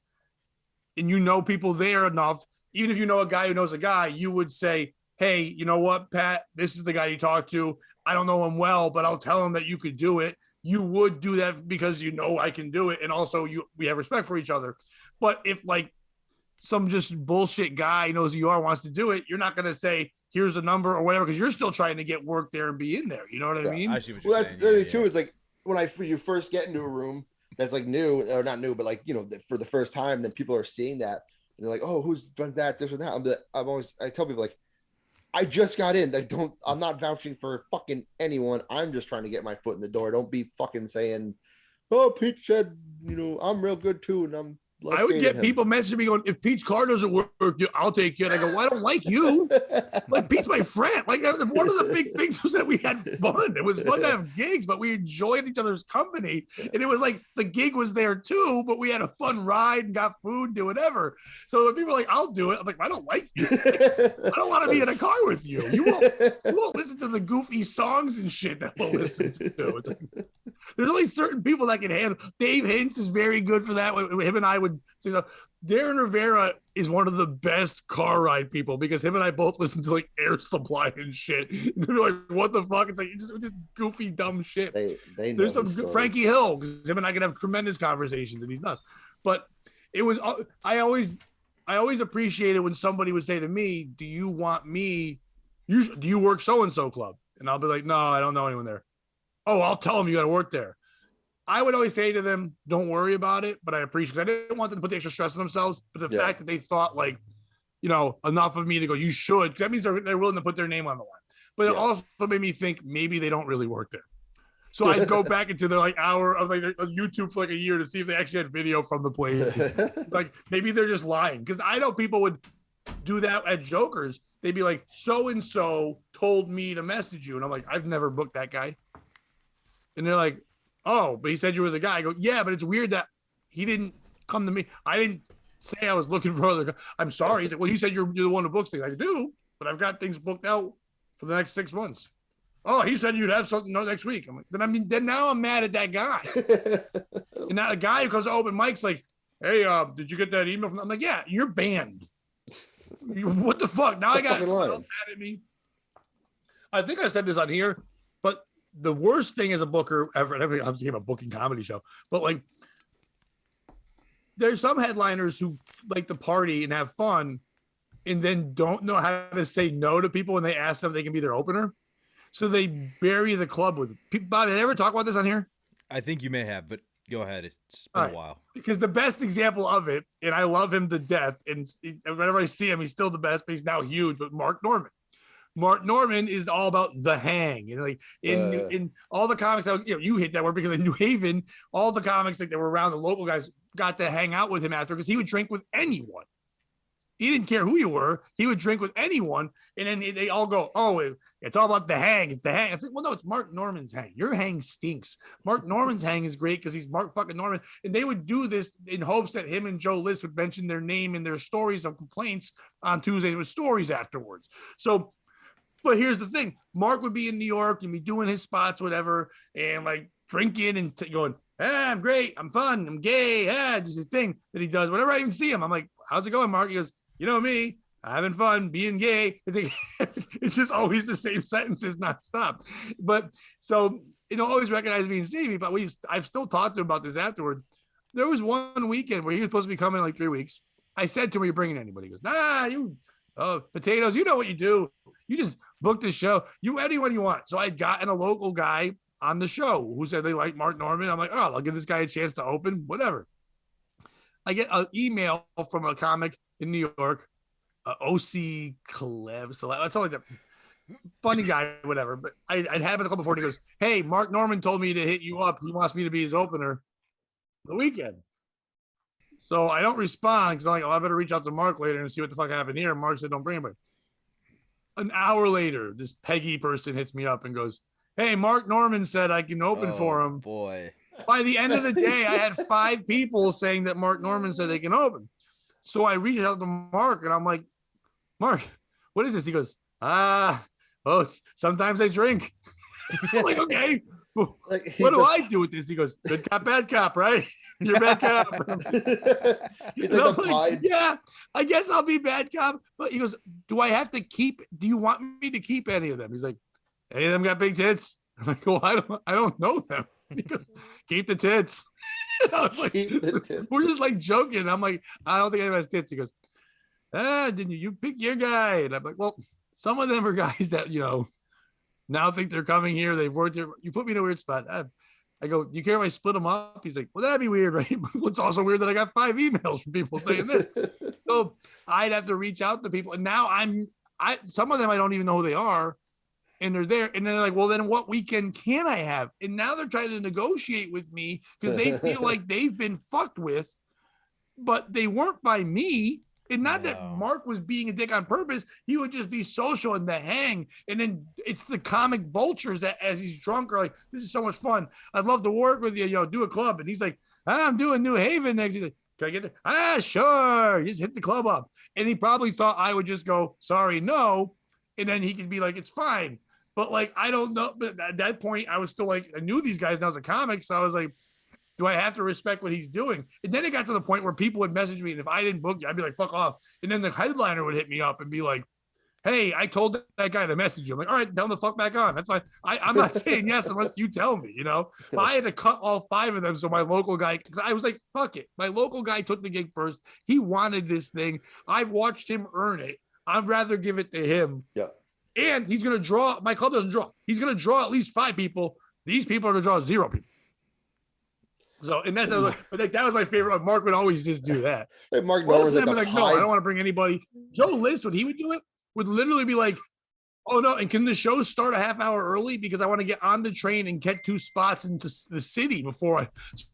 and you know people there enough, even if you know a guy who knows a guy, you would say, hey, you know what, Pat, this is the guy you talk to. I don't know him well, but I'll tell him that you could do it. You would do that because you know I can do it, and also we have respect for each other. But if like some just bullshit guy knows who you are, wants to do it, you're not going to say, here's a number or whatever, because you're still trying to get work there and be in there. You know what I mean? I see what you're saying. That's the thing too, is like when you first get into a room that's like new, or not new, but like, you know, for the first time, then people are seeing that and they're like, oh, who's done that, this or that. I tell people like, I just got in. I'm not vouching for fucking anyone. I'm just trying to get my foot in the door. Don't be fucking saying, oh, Pete said, you know, I'm real good too, and I'm I would get people messaging me going, if Pete's car doesn't work, I'll take you. And I go, well, I don't like you. Like, Pete's my friend. Like, one of the big things was that we had fun. It was fun to have gigs, but we enjoyed each other's company. And it was like the gig was there too, but we had a fun ride and got food, do whatever. So when people are like, I'll do it, I'm like, I don't like you. I don't want to be in a car with you. You won't listen to the goofy songs and shit that we'll listen to. It's like, there's only certain people that can handle. Dave Hintz is very good for that. Him and I would say, Darren Rivera is one of the best car ride people because him and I both listen to like Air Supply and shit. And they're like, what the fuck? It's like just goofy, dumb shit. They know there's some good Frankie Hill because him and I can have tremendous conversations and he's nuts. But it was I always appreciated when somebody would say to me, do you want me? Do you work so-and-so club? And I'll be like, no, I don't know anyone there. Oh, I'll tell them you got to work there. I would always say to them, don't worry about it, but I appreciate it. I didn't want them to put the extra stress on themselves, but the fact that they thought like, you know, enough of me to go, you should, that means they're willing to put their name on the line. But it also made me think maybe they don't really work there. So I'd go back into their like hour of like YouTube for like a year to see if they actually had video from the place. Like maybe they're just lying. Because I know people would do that at Jokers. They'd be like, so-and-so told me to message you. And I'm like, I've never booked that guy. And they're like, oh, but he said you were the guy. I go, yeah, but it's weird that he didn't come to me. I didn't say I was looking for other guys. I'm sorry. He's like, well, you said you're the one who books things. I do, but I've got things booked out for the next 6 months. Oh, he said you'd have something next week. I'm like, then now I'm mad at that guy. And now the guy who comes to open mic's like, hey, did you get that email from? I'm like, yeah, you're banned. What the fuck? Now I got someone else mad at me. I think I said this on here, but the worst thing as a booker ever, and I'm thinking a booking comedy show, but like there's some headliners who like to party and have fun and then don't know how to say no to people when they ask them if they can be their opener. So they bury the club with people. Bobby, did I ever talk about this on here? I think you may have, but go ahead. It's been a while. Because the best example of it, and I love him to death, and whenever I see him, he's still the best, but he's now huge, but Mark Norman. Mark Norman is all about the hang, and like in all the comics that you hit that word because in New Haven, all the comics like that were around, the local guys got to hang out with him after because he would drink with anyone. He didn't care who you were; he would drink with anyone, and then they all go, "Oh, it's all about the hang. It's the hang." It's like, well, no, it's Mark Norman's hang. Your hang stinks. Mark Norman's hang is great because he's Mark fucking Norman, and they would do this in hopes that him and Joe List would mention their name in their stories of complaints on Tuesdays with stories afterwards. So. But here's the thing. Mark would be in New York and be doing his spots, whatever, and like drinking and going, I'm great. I'm fun. I'm gay. Just his thing that he does. Whenever I even see him, I'm like, how's it going, Mark? He goes, you know me, having fun, being gay. It's, like, it's just always the same sentences, nonstop. But so, always recognize me and see me, but I've still talked to him about this afterward. There was one weekend where he was supposed to be coming in like 3 weeks. I said to him, are you bringing anybody? He goes, potatoes, you know what you do. You just book the show. Anyone you want. So I'd gotten a local guy on the show who said they like Mark Norman. I'm like, oh, I'll give this guy a chance to open, whatever. I get an email from a comic in New York, OC Caleb. So that's all like the funny guy, whatever. But I'd had him a couple before. And he goes, hey, Mark Norman told me to hit you up. He wants me to be his opener the weekend. So I don't respond because I'm like, I better reach out to Mark later and see what the fuck happened here. And Mark said, don't bring anybody. An hour later, this Peggy person hits me up and goes, hey, Mark Norman said I can open for him. Boy. By the end of the day, I had 5 people saying that Mark Norman said they can open. So I reached out to Mark and I'm like, Mark, what is this? He goes, sometimes I drink. I'm like, okay, Like, what do I do with this? He goes, good cop, bad cop, right? You're bad cop. He's like the like, yeah, I guess I'll be bad cop. But he goes, do you want me to keep any of them? He's like, any of them got big tits? I'm like, well, I don't know them. He goes, keep the tits. I was like, we're just like joking. I'm like, I don't think anyone has tits. He goes, didn't you pick your guy? And I'm like, well, some of them are guys that, now think they're coming here. They've worked here. You put me in a weird spot. I go, do you care if I split them up? He's like, well, that'd be weird, right? It's also weird that I got 5 emails from people saying this. So I'd have to reach out to people. And now some of them, I don't even know who they are. And they're there. And they're like, well, then what weekend can I have? And now they're trying to negotiate with me because they feel like they've been fucked with, but they weren't by me. And not that Mark was being a dick on purpose. He would just be social and the hang. And then it's the comic vultures that as he's drunk are like, this is so much fun. I'd love to work with you, do a club. And he's like, I'm doing New Haven next. He's like, can I get there? Sure. Just hit the club up. And he probably thought I would just go, sorry, no. And then he could be like, it's fine. But like, I don't know. But at that point, I was still like, I knew these guys now as a comic. So I was like, do I have to respect what he's doing? And then it got to the point where people would message me. And if I didn't book you, I'd be like, fuck off. And then the headliner would hit me up and be like, hey, I told that guy to message you. I'm like, all right, tell him the fuck back on. That's fine. I'm not saying yes unless you tell me, But I had to cut all 5 of them. So my local guy, because I was like, fuck it. My local guy took the gig first. He wanted this thing. I've watched him earn it. I'd rather give it to him. Yeah. And he's going to draw. My club doesn't draw. He's going to draw at least 5 people. These people are going to draw 0 people. So, and that's but like, that was my favorite. Mark would always just do that. Like Mark Norman's like, no, I don't want to bring anybody. Joe List, when he would do it, would literally be like, oh no, and can the show start a half hour early because I want to get on the train and get 2 spots into the city before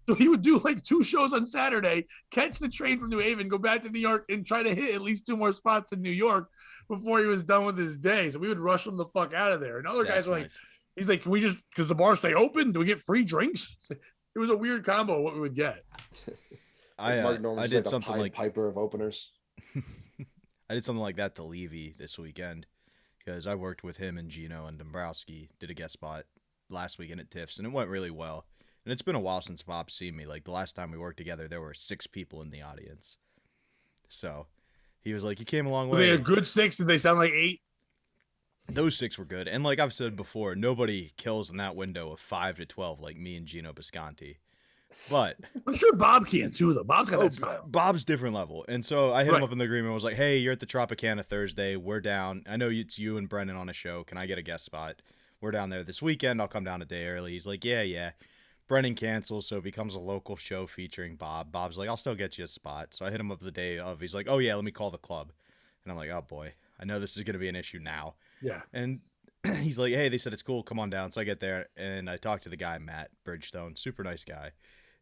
so he would do like 2 shows on Saturday, catch the train from New Haven, go back to New York and try to hit at least 2 more spots in New York before he was done with his day. So we would rush him the fuck out of there. And other guys were like, he's like, can we just, because the bars stay open, do we get free drinks? It was a weird combo of what we would get. Mark Norman's I did like something like Piper of openers. I did something like that to Levy this weekend because I worked with him and Gino and Dombrowski, did a guest spot last weekend at Tiff's, and it went really well. And it's been a while since Bob's seen me. Like the last time we worked together, there were 6 people in the audience. So he was like, you came a long way. Were they a good 6? Did they sound like 8? Those 6 were good. And like I've said before, nobody kills in that window of 5 to 12 like me and Gino Bisconti. But I'm sure Bob can too, though. Bob's got that style. Bob's different level. And so I hit him up in the agreement. I was like, hey, you're at the Tropicana Thursday. We're down. I know it's you and Brendan on a show. Can I get a guest spot? We're down there this weekend. I'll come down a day early. He's like, yeah. Brendan cancels, so it becomes a local show featuring Bob. Bob's like, I'll still get you a spot. So I hit him up the day of. He's like, oh, yeah, let me call the club. And I'm like, oh, boy. I know this is going to be an issue now. Yeah. And he's like, hey, they said it's cool. Come on down. So I get there, and I talk to the guy, Matt Bridgestone. Super nice guy.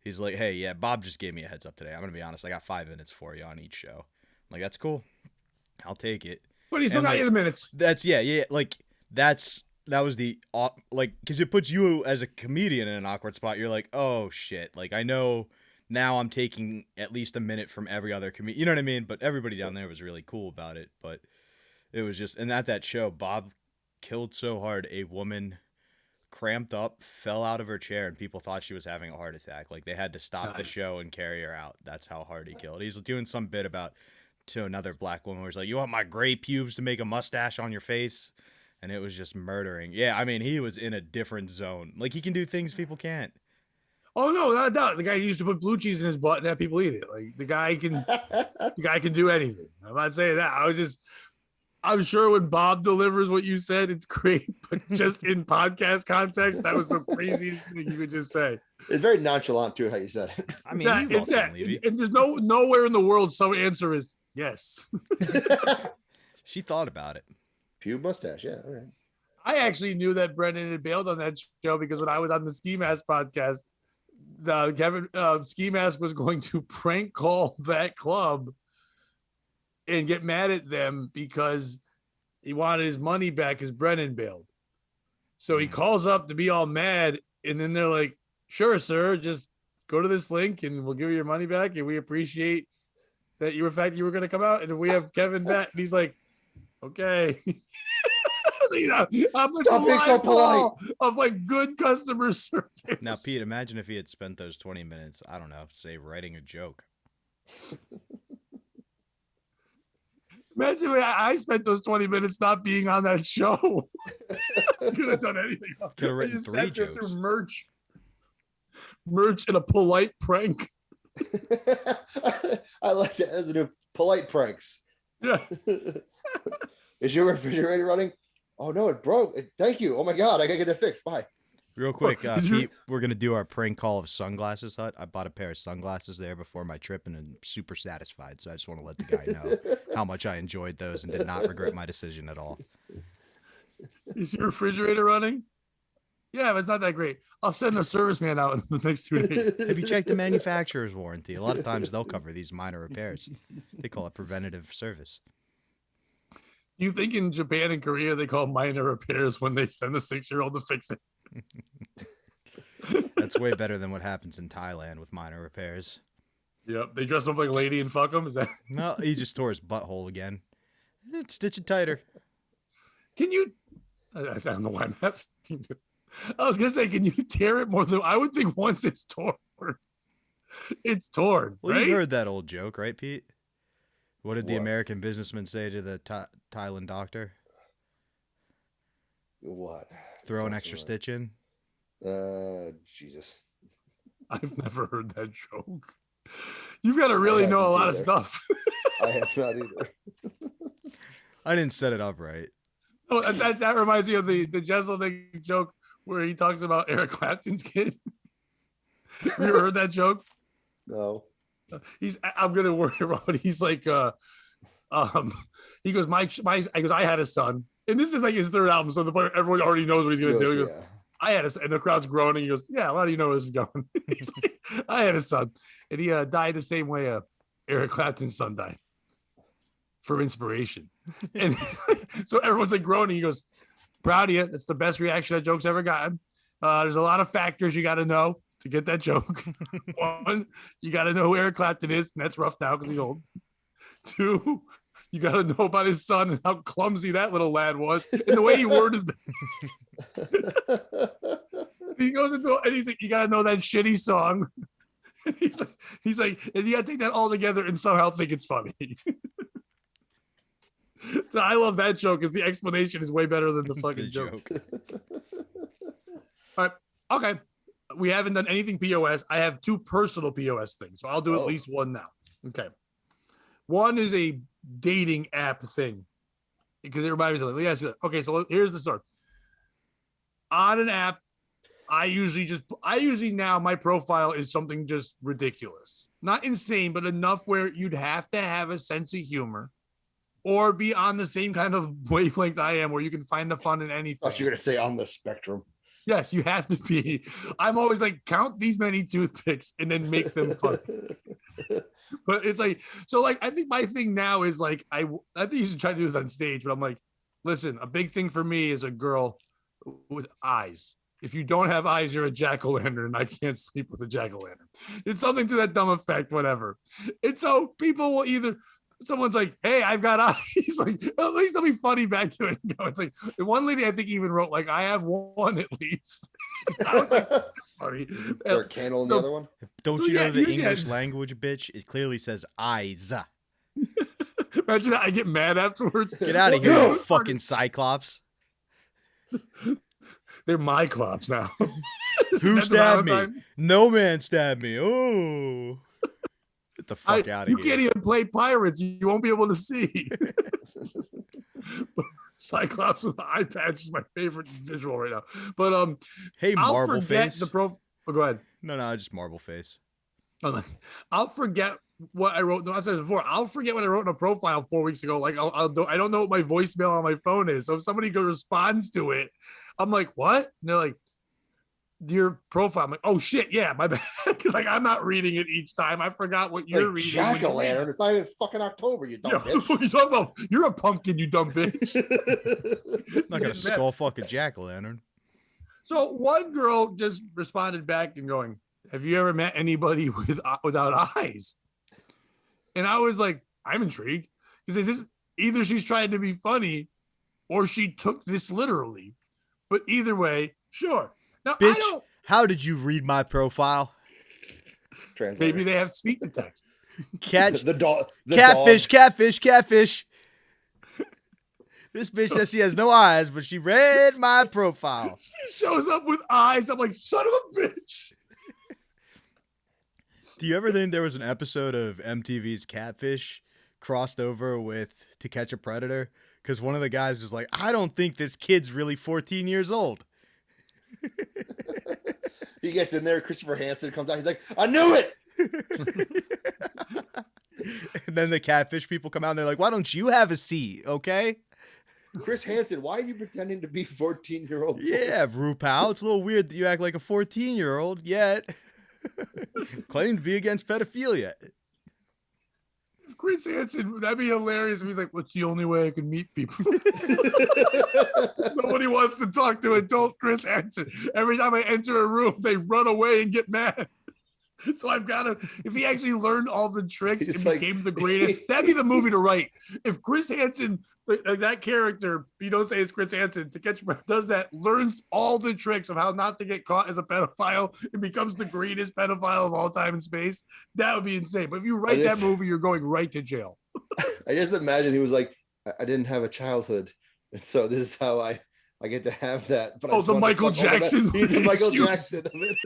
He's like, hey, yeah, Bob just gave me a heads up today. I'm going to be honest. I got 5 minutes for you on each show. I'm like, that's cool. I'll take it. But he's still got you the minutes. That's, yeah. Like, that was the, like, because it puts you as a comedian in an awkward spot. You're like, oh, shit. Like, I know now I'm taking at least a minute from every other comedian. You know what I mean? But everybody down there was really cool about it. But it was just, and at that show, Bob killed so hard. A woman cramped up, fell out of her chair, and people thought she was having a heart attack. Like, they had to stop the show and carry her out. That's how hard he killed. He's doing some bit about to another black woman where he's like, you want my gray pubes to make a mustache on your face? And it was just murdering. Yeah, I mean, he was in a different zone. Like, he can do things people can't. Oh no, not a doubt. The guy used to put blue cheese in his butt and have people eat it. Like, the guy can do anything. I'm not saying that. I'm sure when Bob delivers what you said, it's great, but just in podcast context, that was the craziest thing you could just say. It's very nonchalant too, how you said it. I mean, and there's nowhere in the world some answer is yes. She thought about it. Pube mustache, yeah. All right. I actually knew that Brendan had bailed on that show because when I was on the Ski Mask podcast, Kevin Ski Mask was going to prank call that club and get mad at them because he wanted his money back because Brennan bailed. So he calls up to be all mad, and then they're like, sure, sir, just go to this link and we'll give you your money back, and we appreciate that you were going to come out, and we have Kevin back. And he's like, Okay. You know, I'm Stop being so polite. of like good customer service. Now, Pete, imagine if he had spent those 20 minutes, I don't know, say writing a joke. Imagine I spent those 20 minutes not being on that show. Could have done anything. Could have written 3 jokes. Through merch and a polite prank. I like that as a new polite pranks. Yeah. Is your refrigerator running? Oh no, it broke. Thank you. Oh my god, I gotta get it fixed. Bye. Real quick, Pete, we're gonna do our prank call of Sunglasses Hut. I bought a pair of sunglasses there before my trip, and I'm super satisfied. So I just want to let the guy know how much I enjoyed those and did not regret my decision at all. Is your refrigerator running? Yeah, but it's not that great. I'll send a serviceman out in the next 2 days. Have you checked the manufacturer's warranty? A lot of times they'll cover these minor repairs. They call it preventative service. Do you think in Japan and Korea they call minor repairs when they send the 6-year-old to fix it? That's way better than what happens in Thailand with minor repairs. Yep, they dress up like a lady and fuck him. Is that? No, he just tore his butthole again. Stitch it tighter. Can you? I don't know why I'm asking. I was gonna say, can you tear it more than I would think? Once it's torn, it's torn. Well, right? You heard that old joke, right, Pete? What did the What? American businessman say to the Thailand doctor? What? Throw an extra stitch in? Jesus. I've never heard that joke. You've got to really know a lot of stuff. I have not either. I didn't set it up right. Oh, that reminds me of the Jeselnik joke where he talks about Eric Clapton's kid. Have you ever heard that joke? No. I'm gonna worry about it. He's like, he goes, I had a son, and this is like his 3rd album, so the point everyone already knows what he's gonna do. He goes, Yeah. I had a son, and the crowd's groaning. He goes, yeah, how do you know where this is going? He's like, I had a son, and he died the same way Eric Clapton's son died, for inspiration. And so everyone's like groaning. He goes, proud of you. That's the best reaction that joke's ever gotten. There's a lot of factors you got to know to get that joke. 1, you got to know who Eric Clapton is, and that's rough now because he's old. 2, you got to know about his son and how clumsy that little lad was, and the way he worded that. He goes into, and he's like, you got to know that shitty song. And he's like, and you got to take that all together and somehow think it's funny. So I love that joke because the explanation is way better than the fucking joke. All right. Okay. We haven't done anything POS. I have 2 personal POS things, so I'll do at least one now. Okay. One is a dating app thing because it reminds me of yes. Okay, so here's the story. On an app, I usually now my profile is something just ridiculous, not insane, but enough where you'd have to have a sense of humor or be on the same kind of wavelength I am, where you can find the fun in anything. I thought you were gonna say on the spectrum. Yes, you have to be. I'm always like, count these many toothpicks and then make them fun. But it's like, so like, I think my thing now is like, I think you should try to do this on stage, but I'm like, listen, a big thing for me is a girl with eyes. If you don't have eyes, you're a jack-o'-lantern, and I can't sleep with a jack-o'-lantern. It's something to that dumb effect, whatever. And so people will either, someone's like, hey, I've got eyes. Like, at least they'll be funny back to it. It's like, one lady I think even wrote, like, I have one at least. I was like, funny. Or a candle in the other one? Don't you know the English language, bitch? It clearly says eyes. Imagine I get mad afterwards. Get out of here, you fucking Cyclops. They're my clops now. Who stabbed me? No man stabbed me. Oh. Get the fuck out of here. You can't even play pirates. You won't be able to see. Cyclops with the eye patch is my favorite visual right now. But hey, Marble Face. Go ahead. No, just Marble Face. I'll forget what I wrote. No, I said before. I'll forget what I wrote in a profile 4 weeks ago. Like I don't know what my voicemail on my phone is. So if somebody responds to it, I'm like, what? And they're like, your profile. I'm like, oh shit, yeah, my bad. Because like I'm not reading it each time. I forgot what you're reading. Jack-o'-lantern. It's not even fucking October, you dumb bitch. What are you talking about? You're a pumpkin, you dumb bitch. It's not gonna skull fuck a jack-o'-lantern. So one girl just responded back and going, have you ever met anybody without eyes? And I was like, I'm intrigued because either she's trying to be funny or she took this literally. But either way, sure. Now, Bitch, I don't. how did you read my profile? Translator. Maybe they have speak to text. Catch the dog. Catfish. This bitch says she has no eyes, but she read my profile. She shows up with eyes. I'm like, son of a bitch. Do you ever think there was an episode of MTV's Catfish crossed over with To Catch a Predator? Because one of the guys was like, I don't think this kid's really 14 years old. He gets in there. Christopher Hansen comes out. He's like, I knew it. And then the Catfish people come out and they're like, why don't you have a seat? Okay. Chris Hansen, why are you pretending to be 14-year-old? Yeah, RuPaul. It's a little weird that you act like a 14-year-old, yet claim to be against pedophilia. Chris Hansen, that'd be hilarious if he's like, what's the only way I can meet people? Nobody wants to talk to adult Chris Hansen. Every time I enter a room, they run away and get mad. So I've got to, if he actually learned all the tricks and became the greatest, that'd be the movie to write. If Chris Hansen, that character, you don't say it's Chris Hansen, To Catch does that, learns all the tricks of how not to get caught as a pedophile and becomes the greatest pedophile of all time in space, that would be insane. But if you write that movie, you're going right to jail. I just imagine he was like, I didn't have a childhood. And so this is how I get to have that. But the Michael Jackson. He's the Michael Jackson of it.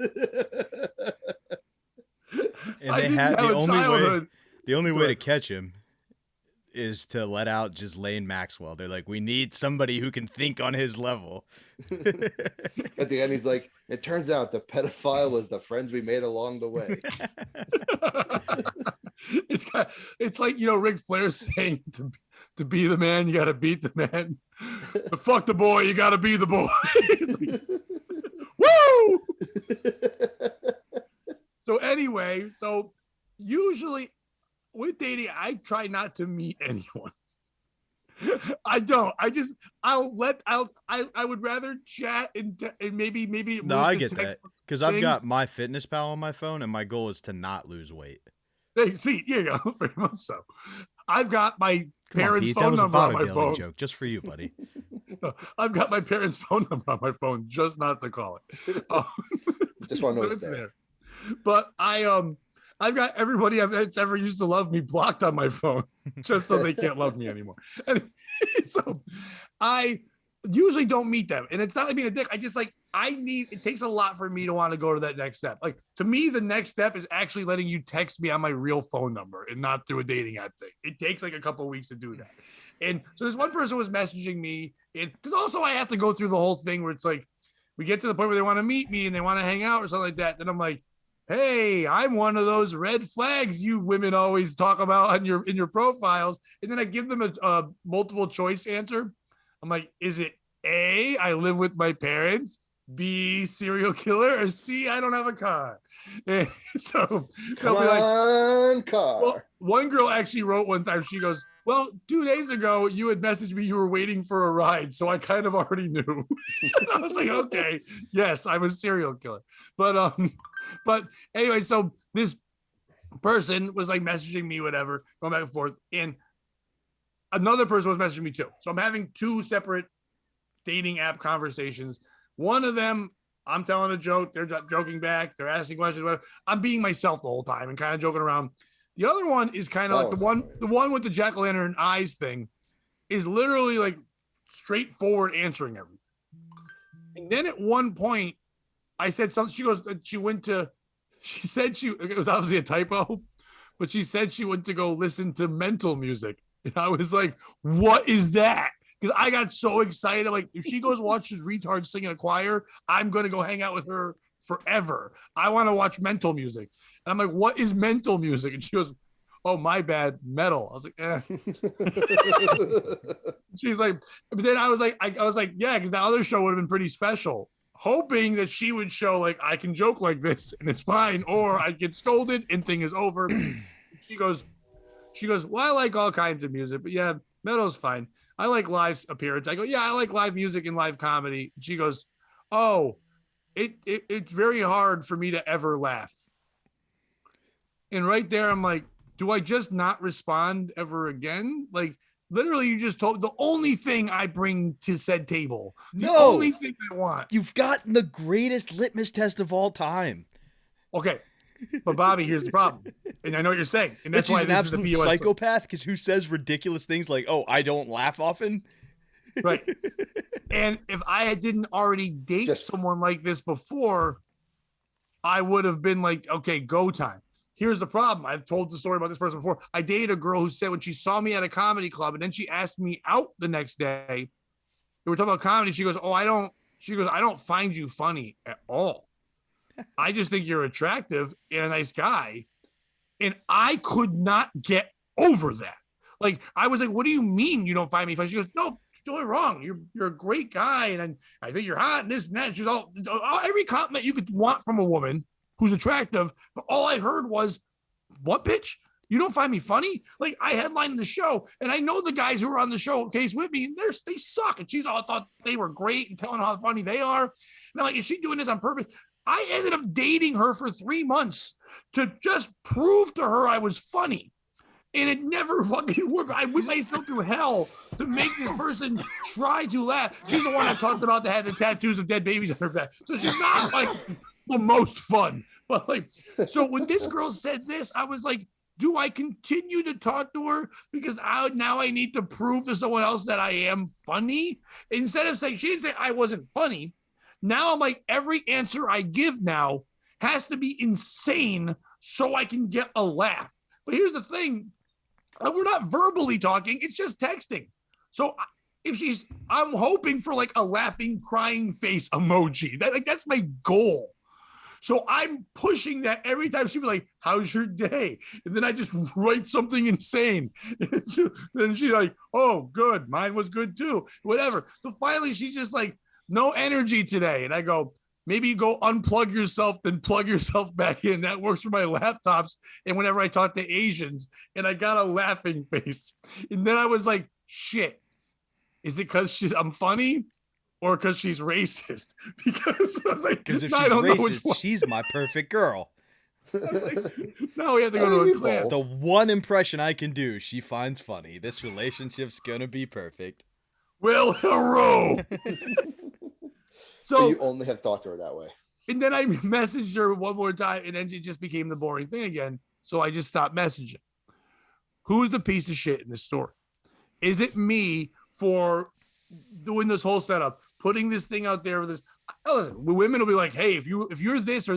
And they had the only way to catch him is to let out Ghislaine Maxwell. They're like, we need somebody who can think on his level. At the end, he's like, it turns out the pedophile was the friends we made along the way. It's like, Ric Flair saying to be the man, you got to beat the man. To fuck the boy, you got to be the boy. Woo! So anyway, usually with dating, I try not to meet anyone. I don't. I would rather chat and maybe. No, I get that because I've got my Fitness Pal on my phone, and my goal is to not lose weight. Hey, see, you go, very much so. I've got my parents' phone number on my phone. Joke just for you, buddy. I've got my parents' phone number on my phone, just not to call it. Just want to know it's there. But I've got everybody that's ever used to love me blocked on my phone just so they can't love me anymore. And so I usually don't meet them. And it's not like being a dick. I just it takes a lot for me to want to go to that next step. Like, to me, the next step is actually letting you text me on my real phone number and not through a dating app thing. It takes like a couple of weeks to do that. And so this one person was messaging me, and because also I have to go through the whole thing where it's like, we get to the point where they want to meet me and they want to hang out or something like that. Then I'm like, hey, I'm one of those red flags you women always talk about in your profiles. And then I give them a multiple choice answer. I'm like, is it A, I live with my parents, B, serial killer, or C, I don't have a car? And so Come on, car. Well, one girl actually wrote one time, she goes, well, 2 days ago, you had messaged me you were waiting for a ride, so I kind of already knew. I was like, okay, yes, I'm a serial killer. But anyway, so this person was like messaging me, whatever, going back and forth, and another person was messaging me too. So I'm having two separate dating app conversations. One of them, I'm telling a joke, they're joking back, they're asking questions, whatever. I'm being myself the whole time and kind of joking around. The other one is kind of like the one with the jack-o'-lantern eyes thing is literally like straightforward answering everything. And then at one point, I said something. She goes, it was obviously a typo, but she said she went to go listen to mental music. And I was like, what is that? Because I got so excited. Like, if she goes watch this retard sing in a choir, I'm going to go hang out with her forever. I want to watch mental music. And I'm like, what is mental music? And she goes, oh, my bad, metal. I was like, eh. She's like, but then I was like, yeah, because that other show would have been pretty special. Hoping that she would show like, I can joke like this and it's fine, or I get scolded and thing is over. She goes, well, I like all kinds of music, but yeah, metal's fine. I like live appearance. I go, yeah, I like live music and live comedy. She goes, oh, it's very hard for me to ever laugh. And right there, I'm like, do I just not respond ever again? Like, literally you just told the only thing I bring to said table. The No. only thing I want. You've gotten the greatest litmus test of all time. Okay. But Bobby, here's the problem. And I know what you're saying. And that's She's why an this absolute is the POS psychopath, because who says ridiculous things like, oh, I don't laugh often? Right. And if I didn't already date someone like this before, I would have been like, okay, go time. Here's the problem. I've told the story about this person before. I dated a girl who said when she saw me at a comedy club and then she asked me out the next day, we were talking about comedy. She goes, I don't find you funny at all. I just think you're attractive and a nice guy. And I could not get over that. Like, I was like, what do you mean you don't find me funny? She goes, no, you're totally wrong. You're a great guy. And I think you're hot and this and that. And she's all every compliment you could want from a woman who's attractive. But all I heard was, what, bitch? You don't find me funny? Like, I headlined the show and I know the guys who were on the showcase with me and they suck. And she's all thought they were great and telling how funny they are. And I'm like, is she doing this on purpose? I ended up dating her for 3 months to just prove to her I was funny. And it never fucking worked. I went myself through hell to make this person try to laugh. She's the one I talked about that had the tattoos of dead babies on her back. So she's not like the most fun. But like, so when this girl said this, I was like, do I continue to talk to her? Because now I need to prove to someone else that I am funny. Instead of saying, she didn't say I wasn't funny. Now I'm like, every answer I give now has to be insane so I can get a laugh. But here's the thing. We're not verbally talking. It's just texting. So if I'm hoping for like a laughing, crying face emoji. That's my goal. So I'm pushing that every time she'd be like, how's your day? And then I just write something insane. Then she's like, oh, good. Mine was good too. Whatever. So finally she's just like, no energy today. And I go, maybe you go unplug yourself, then plug yourself back in. That works for my laptops. And whenever I talk to Asians, and I got a laughing face. And then I was like, shit, is it because I'm funny or because she's racist? Because I was like, because if she's racist, she's my perfect girl. Like, now we have to go to a class. The one impression I can do, she finds funny. This relationship's going to be perfect. Well, hello. So you only have thought to her that way. And then I messaged her one more time, and then it just became the boring thing again. So I just stopped messaging. Who's the piece of shit in this story? Is it me for doing this whole setup, putting this thing out there with this? Listen, women will be like, hey, if you're this or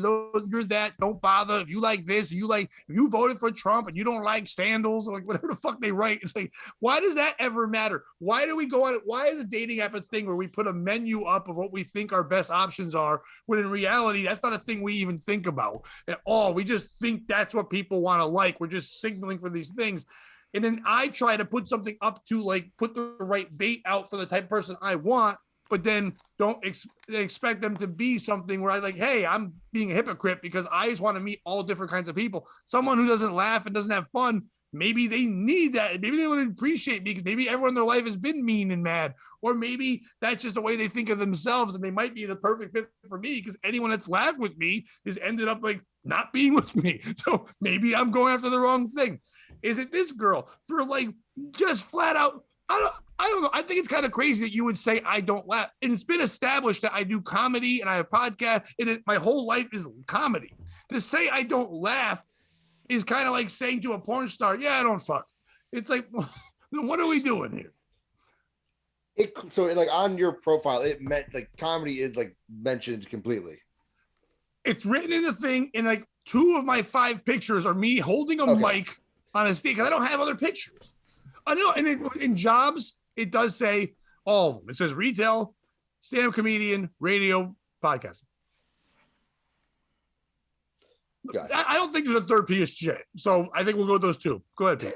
you're that, don't bother. If you like this, if you voted for Trump and you don't like sandals or like whatever the fuck they write, it's like, why does that ever matter? Why do we go on it? Why is a dating app a thing where we put a menu up of what we think our best options are, when in reality, that's not a thing we even think about at all. We just think that's what people want to like. We're just signaling for these things. And then I try to put something up to like put the right bait out for the type of person I want, but then don't expect them to be something where I like, hey, I'm being a hypocrite because I just want to meet all different kinds of people. Someone who doesn't laugh and doesn't have fun, maybe they need that. Maybe they would appreciate me because maybe everyone in their life has been mean and mad. Or maybe that's just the way they think of themselves and they might be the perfect fit for me because anyone that's laughed with me has ended up like not being with me. So maybe I'm going after the wrong thing. Is it this girl for like just flat out? I don't know. I think it's kind of crazy that you would say I don't laugh. And it's been established that I do comedy and I have a podcast and my whole life is comedy. To say I don't laugh is kind of like saying to a porn star, yeah, I don't fuck. It's like, what are we doing here? So like on your profile, it meant like comedy is like mentioned completely. It's written in the thing, and like 2 of my 5 pictures are me holding a mic on a stick because I don't have other pictures. I know, and in jobs, it does say all of them. It says retail, stand-up comedian, radio, podcast. I don't think there's a third piece yet, so I think we'll go with those 2. Go ahead, Pete.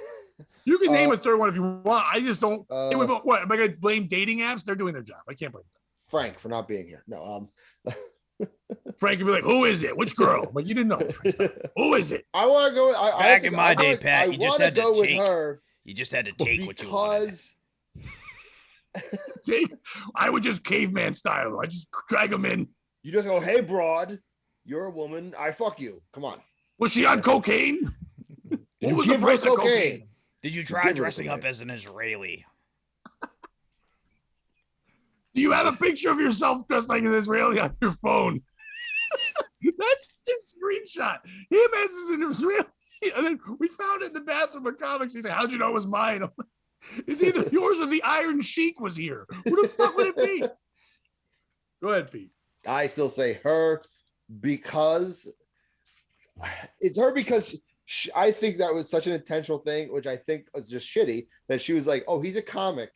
You can name a third one if you want. I just don't. What am I going to blame dating apps? They're doing their job. I can't blame them. Frank for not being here. No. Frank would be like, "Who is it? Which girl?" But you didn't know. Who is it? I want to go. Back in my day, Pat, you just had to go take. With her you just had to take what you wanted. Take. I would just caveman style. I just drag him in. You just go, "Hey, broad, you're a woman. I fuck you. Come on." Was she on cocaine? What was the price of cocaine? Did you try dressing up as an Israeli? Do you have a picture of yourself dressed like an Israeli on your phone? That's just screenshot. Him as an Israeli. And then we found it in the bathroom of comics. He's like, how'd you know it was mine? Like, it's either yours or the Iron Sheik was here. Who the fuck would it be? Go ahead, Pete. I still say her because it's her because I think that was such an intentional thing, which I think was just shitty, that she was like, oh, he's a comic.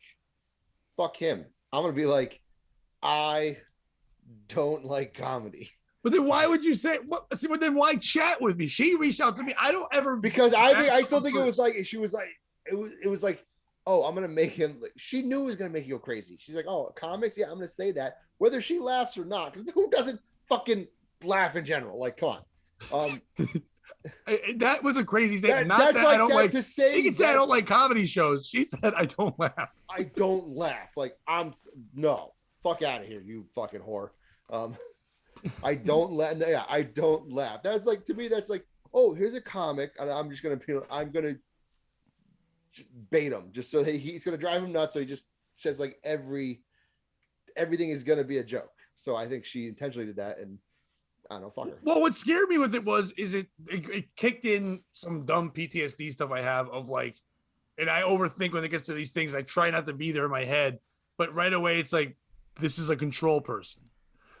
Fuck him. I'm going to be like, I don't like comedy. But then why would you say what? See, but then why chat with me? She reached out to me. I don't ever, because I still think it was like, she was like, it was like, oh, I'm going to make him, she knew it was going to make you go crazy. She's like, oh, comics. Yeah, I'm going to say that whether she laughs or not. Because who doesn't fucking laugh in general? Like, come on. That was a crazy statement. Not that I don't like to say. You can say I don't like comedy shows. She said I don't laugh. I don't laugh. Like no, fuck out of here, you fucking whore. I don't laugh. Yeah, I don't laugh. That's like, to me, that's like, oh, here's a comic, and I'm gonna bait him just so he's gonna drive him nuts. So he just says like everything is gonna be a joke. So I think she intentionally did that, and I don't know, fuck her. Well, what scared me with it was, it kicked in some dumb PTSD stuff I have of like, and I overthink when it gets to these things. I try not to be there in my head, but right away it's like, this is a control person.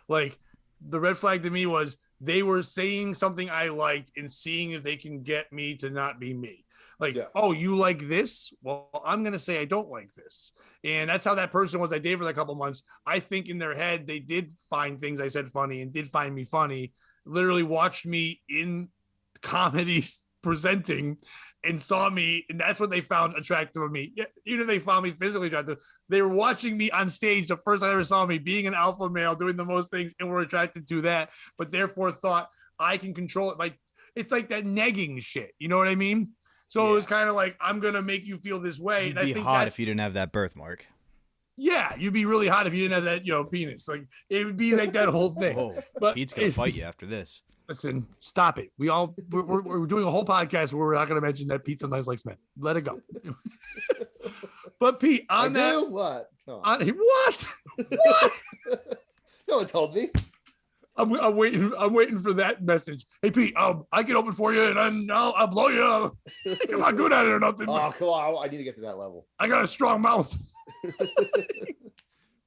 Like, the red flag to me was they were saying something I liked and seeing if they can get me to not be me. Like, yeah. Oh, you like this? Well, I'm going to say I don't like this. And that's how that person was I dated for a couple months. I think in their head, they did find things I said funny and did find me funny, literally watched me in comedy presenting and saw me. And that's what they found attractive of me. Even if they found me physically attractive, they were watching me on stage. The first time they ever saw me being an alpha male, doing the most things, and were attracted to that, but therefore thought I can control it. Like, it's like that negging shit. You know what I mean? So yeah. It was kind of like, I'm going to make you feel this way. You'd and be I think hot if you didn't have that birthmark. Yeah, you'd be really hot if you didn't have that, penis. Like, it would be like that whole thing. Whoa, but Pete's going to fight you after this. Listen, stop it. We're doing a whole podcast where we're not going to mention that Pete sometimes likes men. Let it go. But Pete, on that. Do what? No. What? No one told me. I'm waiting for that message. Hey Pete, I can open for you and I'll blow you up. I'm not good at it or nothing. Oh, come on. I need to get to that level. I got a strong mouth.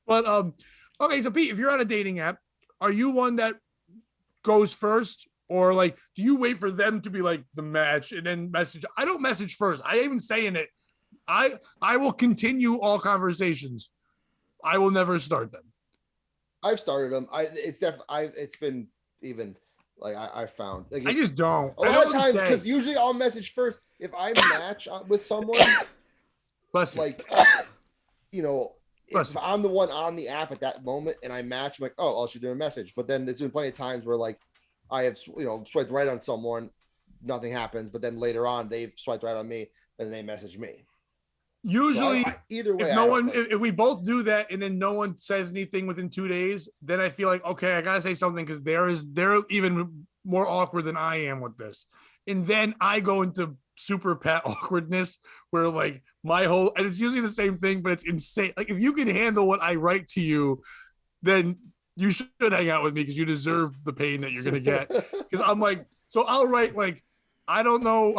But okay, so Pete, if you're on a dating app, are you one that goes first, or like, do you wait for them to be like the match and then message? I don't message first. I even say in it, I will continue all conversations. I will never start them. I've started them. It's been even like I found. Like, I just don't. A lot of times, because usually I'll message first if I match with someone. Like, if I'm the one on the app at that moment and I match, I'm like, oh, I'll shoot them a message. But then there's been plenty of times where like I have swiped right on someone, nothing happens. But then later on they've swiped right on me and they message me. Usually, either way, if we both do that and then no one says anything within 2 days, then I feel like, okay, I gotta say something, because they're even more awkward than I am with this. And then I go into super pat awkwardness where like and it's usually the same thing, but it's insane. Like, if you can handle what I write to you, then you should hang out with me, because you deserve the pain that you're gonna get. Because I'm like, so I'll write like, I don't know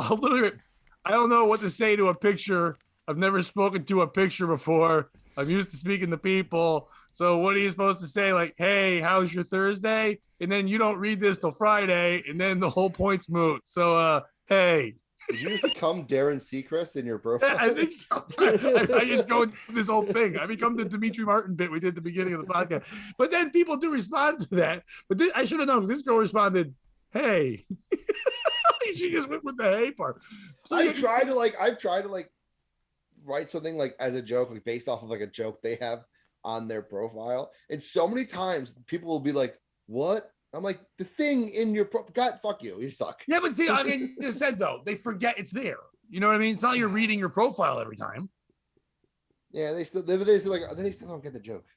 what to say to a picture. I've never spoken to a picture before. I'm used to speaking to people. So what are you supposed to say? Like, hey, how's your Thursday? And then you don't read this till Friday, and then the whole point's moot. So, hey. Did you become Darren Seacrest in your profile? I think so. I just go into this whole thing. I become the Dimitri Martin bit we did at the beginning of the podcast. But then people do respond to that. But I should have known, because this girl responded, hey. She just went with the hey part. So I've tried to write something like as a joke, like based off of like a joke they have on their profile, and so many times people will be like, what? I'm like, the thing in your God, fuck you suck. Yeah, but see, I mean, you said though, they forget it's there. You know what I mean? It's not like you're reading your profile every time. Yeah, they still don't get the joke.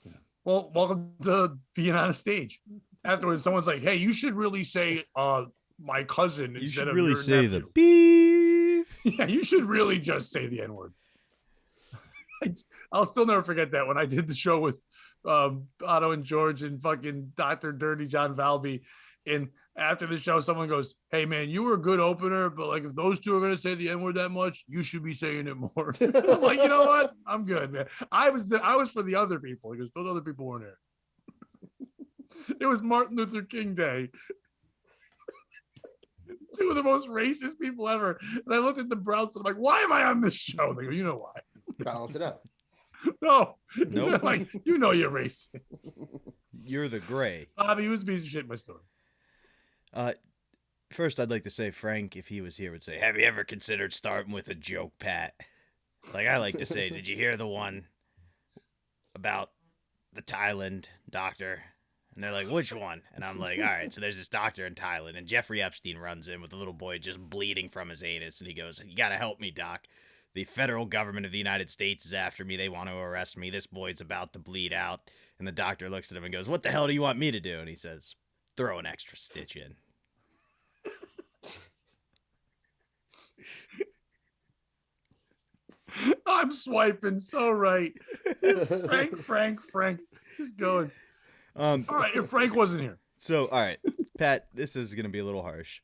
Yeah. Well, welcome to being on a stage. Afterwards, someone's like, hey, you should really say my cousin instead of your nephew. The beep. Yeah, you should really just say the N-word. I'll still never forget that when I did the show with Otto and George and fucking Dr. Dirty John Valby. And after the show, someone goes, "Hey man, you were a good opener, but like if those two are gonna say the N-word that much, you should be saying it more." I'm like, you know what? I'm good, man. I was for the other people. He goes, those other people weren't here. It was Martin Luther King Day. Two of the most racist people ever. And I looked at the Browns and I'm like, why am I on this show? They go, you know why? Balance it out. No. Nope. Like, you know you're racist. You're the gray. Bobby, who's a piece of shit in my story? First, I'd like to say Frank, if he was here, would say, have you ever considered starting with a joke, Pat? Like I like to say, did you hear the one about the Thailand doctor? And they're like, which one? And I'm like, all right, so there's this doctor in Thailand, and Jeffrey Epstein runs in with a little boy just bleeding from his anus, and he goes, you got to help me, doc. The federal government of the United States is after me. They want to arrest me. This boy's about to bleed out. And the doctor looks at him and goes, what the hell do you want me to do? And he says, throw an extra stitch in. I'm swiping so right. Frank. Just going. All right, if Frank wasn't here. So, all right, Pat, this is going to be a little harsh.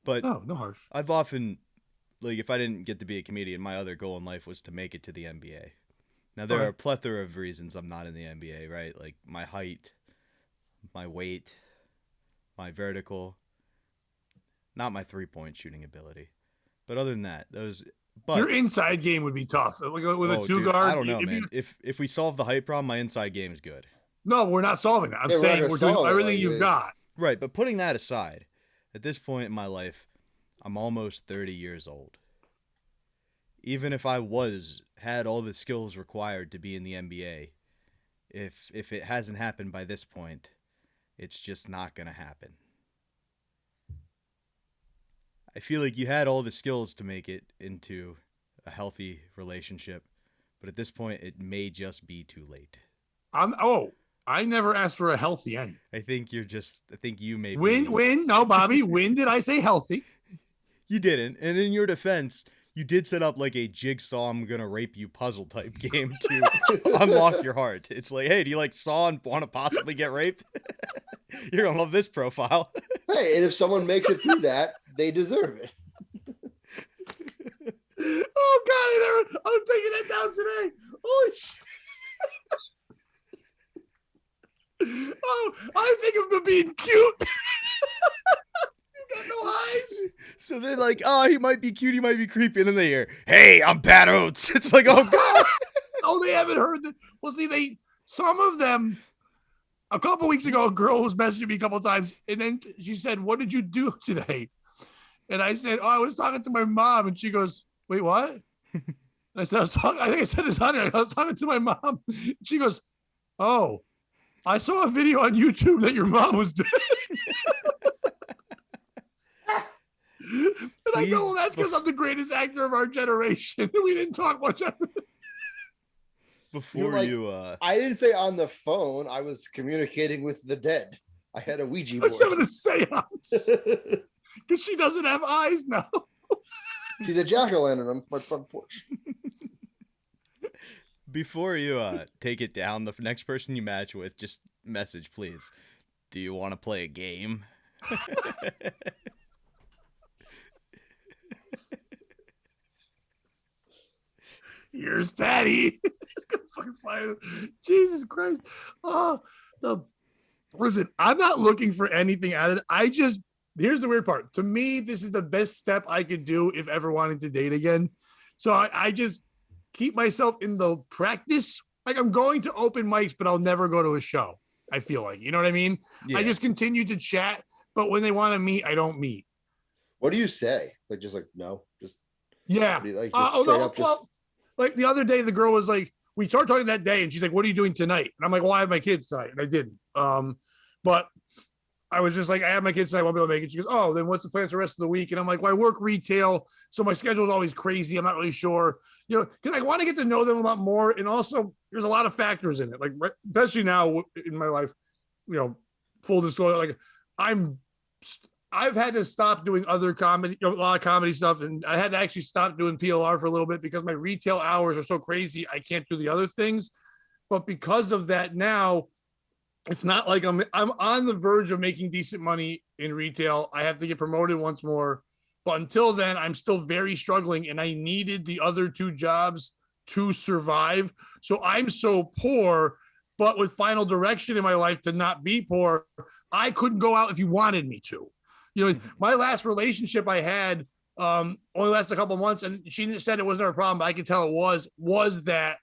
But no harsh. I've often, like, if I didn't get to be a comedian, my other goal in life was to make it to the NBA. Now, there are a plethora of reasons I'm not in the NBA, right? Like my height, my weight, my vertical, not my three-point shooting ability. But other than that, your inside game would be tough. With a two-guard. I don't know, man. If we solve the height problem, my inside game is good. No, we're not solving that. I'm saying we're doing everything you've got. Right, but putting that aside, at this point in my life, I'm almost 30 years old. Even if I had all the skills required to be in the NBA, if it hasn't happened by this point, it's just not going to happen. I feel like you had all the skills to make it into a healthy relationship, but at this point, it may just be too late. I never asked for a healthy end. I think you may When? No, Bobby, when did I say healthy? You didn't. And in your defense, you did set up like a jigsaw, I'm going to rape you puzzle type game to unlock your heart. It's like, hey, do you like Saw and want to possibly get raped? You're going to love this profile. Hey, and if someone makes it through that, they deserve it. Oh, God, I'm taking that down today. Holy shit. Oh, I think of him being cute. You got no eyes. So they're like, oh, he might be cute, he might be creepy. And then they hear, hey, I'm Pat Oates. It's like, oh, God. Oh, they haven't heard that. Well, see, some of them, a couple weeks ago, a girl was messaging me a couple of times. And then she said, what did you do today? And I said, I was talking to my mom. And she goes, wait, what? I said, I think I said this on her. I was talking to my mom. She goes, oh, I saw a video on YouTube that your mom was doing. And I go, well, that's because I'm the greatest actor of our generation. We didn't talk much after that. Before I didn't say on the phone. I was communicating with the dead. I had a Ouija board. I was having a seance. Because she doesn't have eyes now. She's a jack-o'-lantern on my front porch. Before you take it down, the next person you match with, just message, please. Do you want to play a game? Here's Patty. He's gonna fucking fight him. Jesus Christ. Listen, I'm not looking for anything out of it. Here's the weird part. To me, this is the best step I could do if ever wanting to date again. So I just keep myself in the practice. Like I'm going to open mics, but I'll never go to a show. I feel like, you know what I mean? Yeah. I just continue to chat, but when they want to meet, I don't meet. What do you say? Like, just like, no, just. Yeah. Like, just straight up, just. Like the other day, the girl was like, we started talking that day and she's like, what are you doing tonight? And I'm like, well, I have my kids tonight. And I didn't. But I was just like, I have my kids tonight. I won't be able to make it. She goes, oh, then what's the plans for the rest of the week? And I'm like, well, I work retail. So my schedule is always crazy. I'm not really sure, because I want to get to know them a lot more. And also there's a lot of factors in it. Like, especially now in my life, full disclosure, like I'm I've had to stop doing other comedy, a lot of comedy stuff, and I had to actually stop doing PLR for a little bit because my retail hours are so crazy. I can't do the other things. But because of that now, it's not like I'm on the verge of making decent money in retail. I have to get promoted once more. But until then, I'm still very struggling, and I needed the other two jobs to survive. So I'm so poor, but with final direction in my life to not be poor, I couldn't go out if you wanted me to. You know, my last relationship I had only lasted a couple of months, and she said it wasn't her problem, but I could tell it was that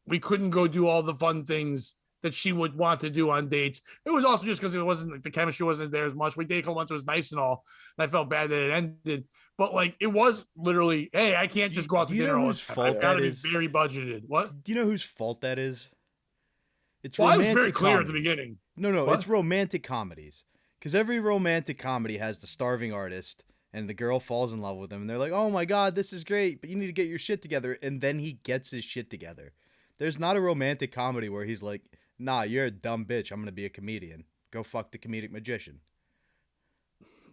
we couldn't go do all the fun things that she would want to do on dates. It was also just because it wasn't like the chemistry wasn't there as much. We dated a couple months, it was nice and all, and I felt bad that it ended. But like it was literally, hey, I can't just go out to dinner. I've got to be very budgeted. What? Do you know whose fault that is? It's I was very clear at the beginning. No, it's romantic comedies. Because every romantic comedy has the starving artist and the girl falls in love with him and they're like, oh my God, this is great, but you need to get your shit together. And then he gets his shit together. There's not a romantic comedy where he's like, nah, you're a dumb bitch. I'm going to be a comedian. Go fuck the comedic magician.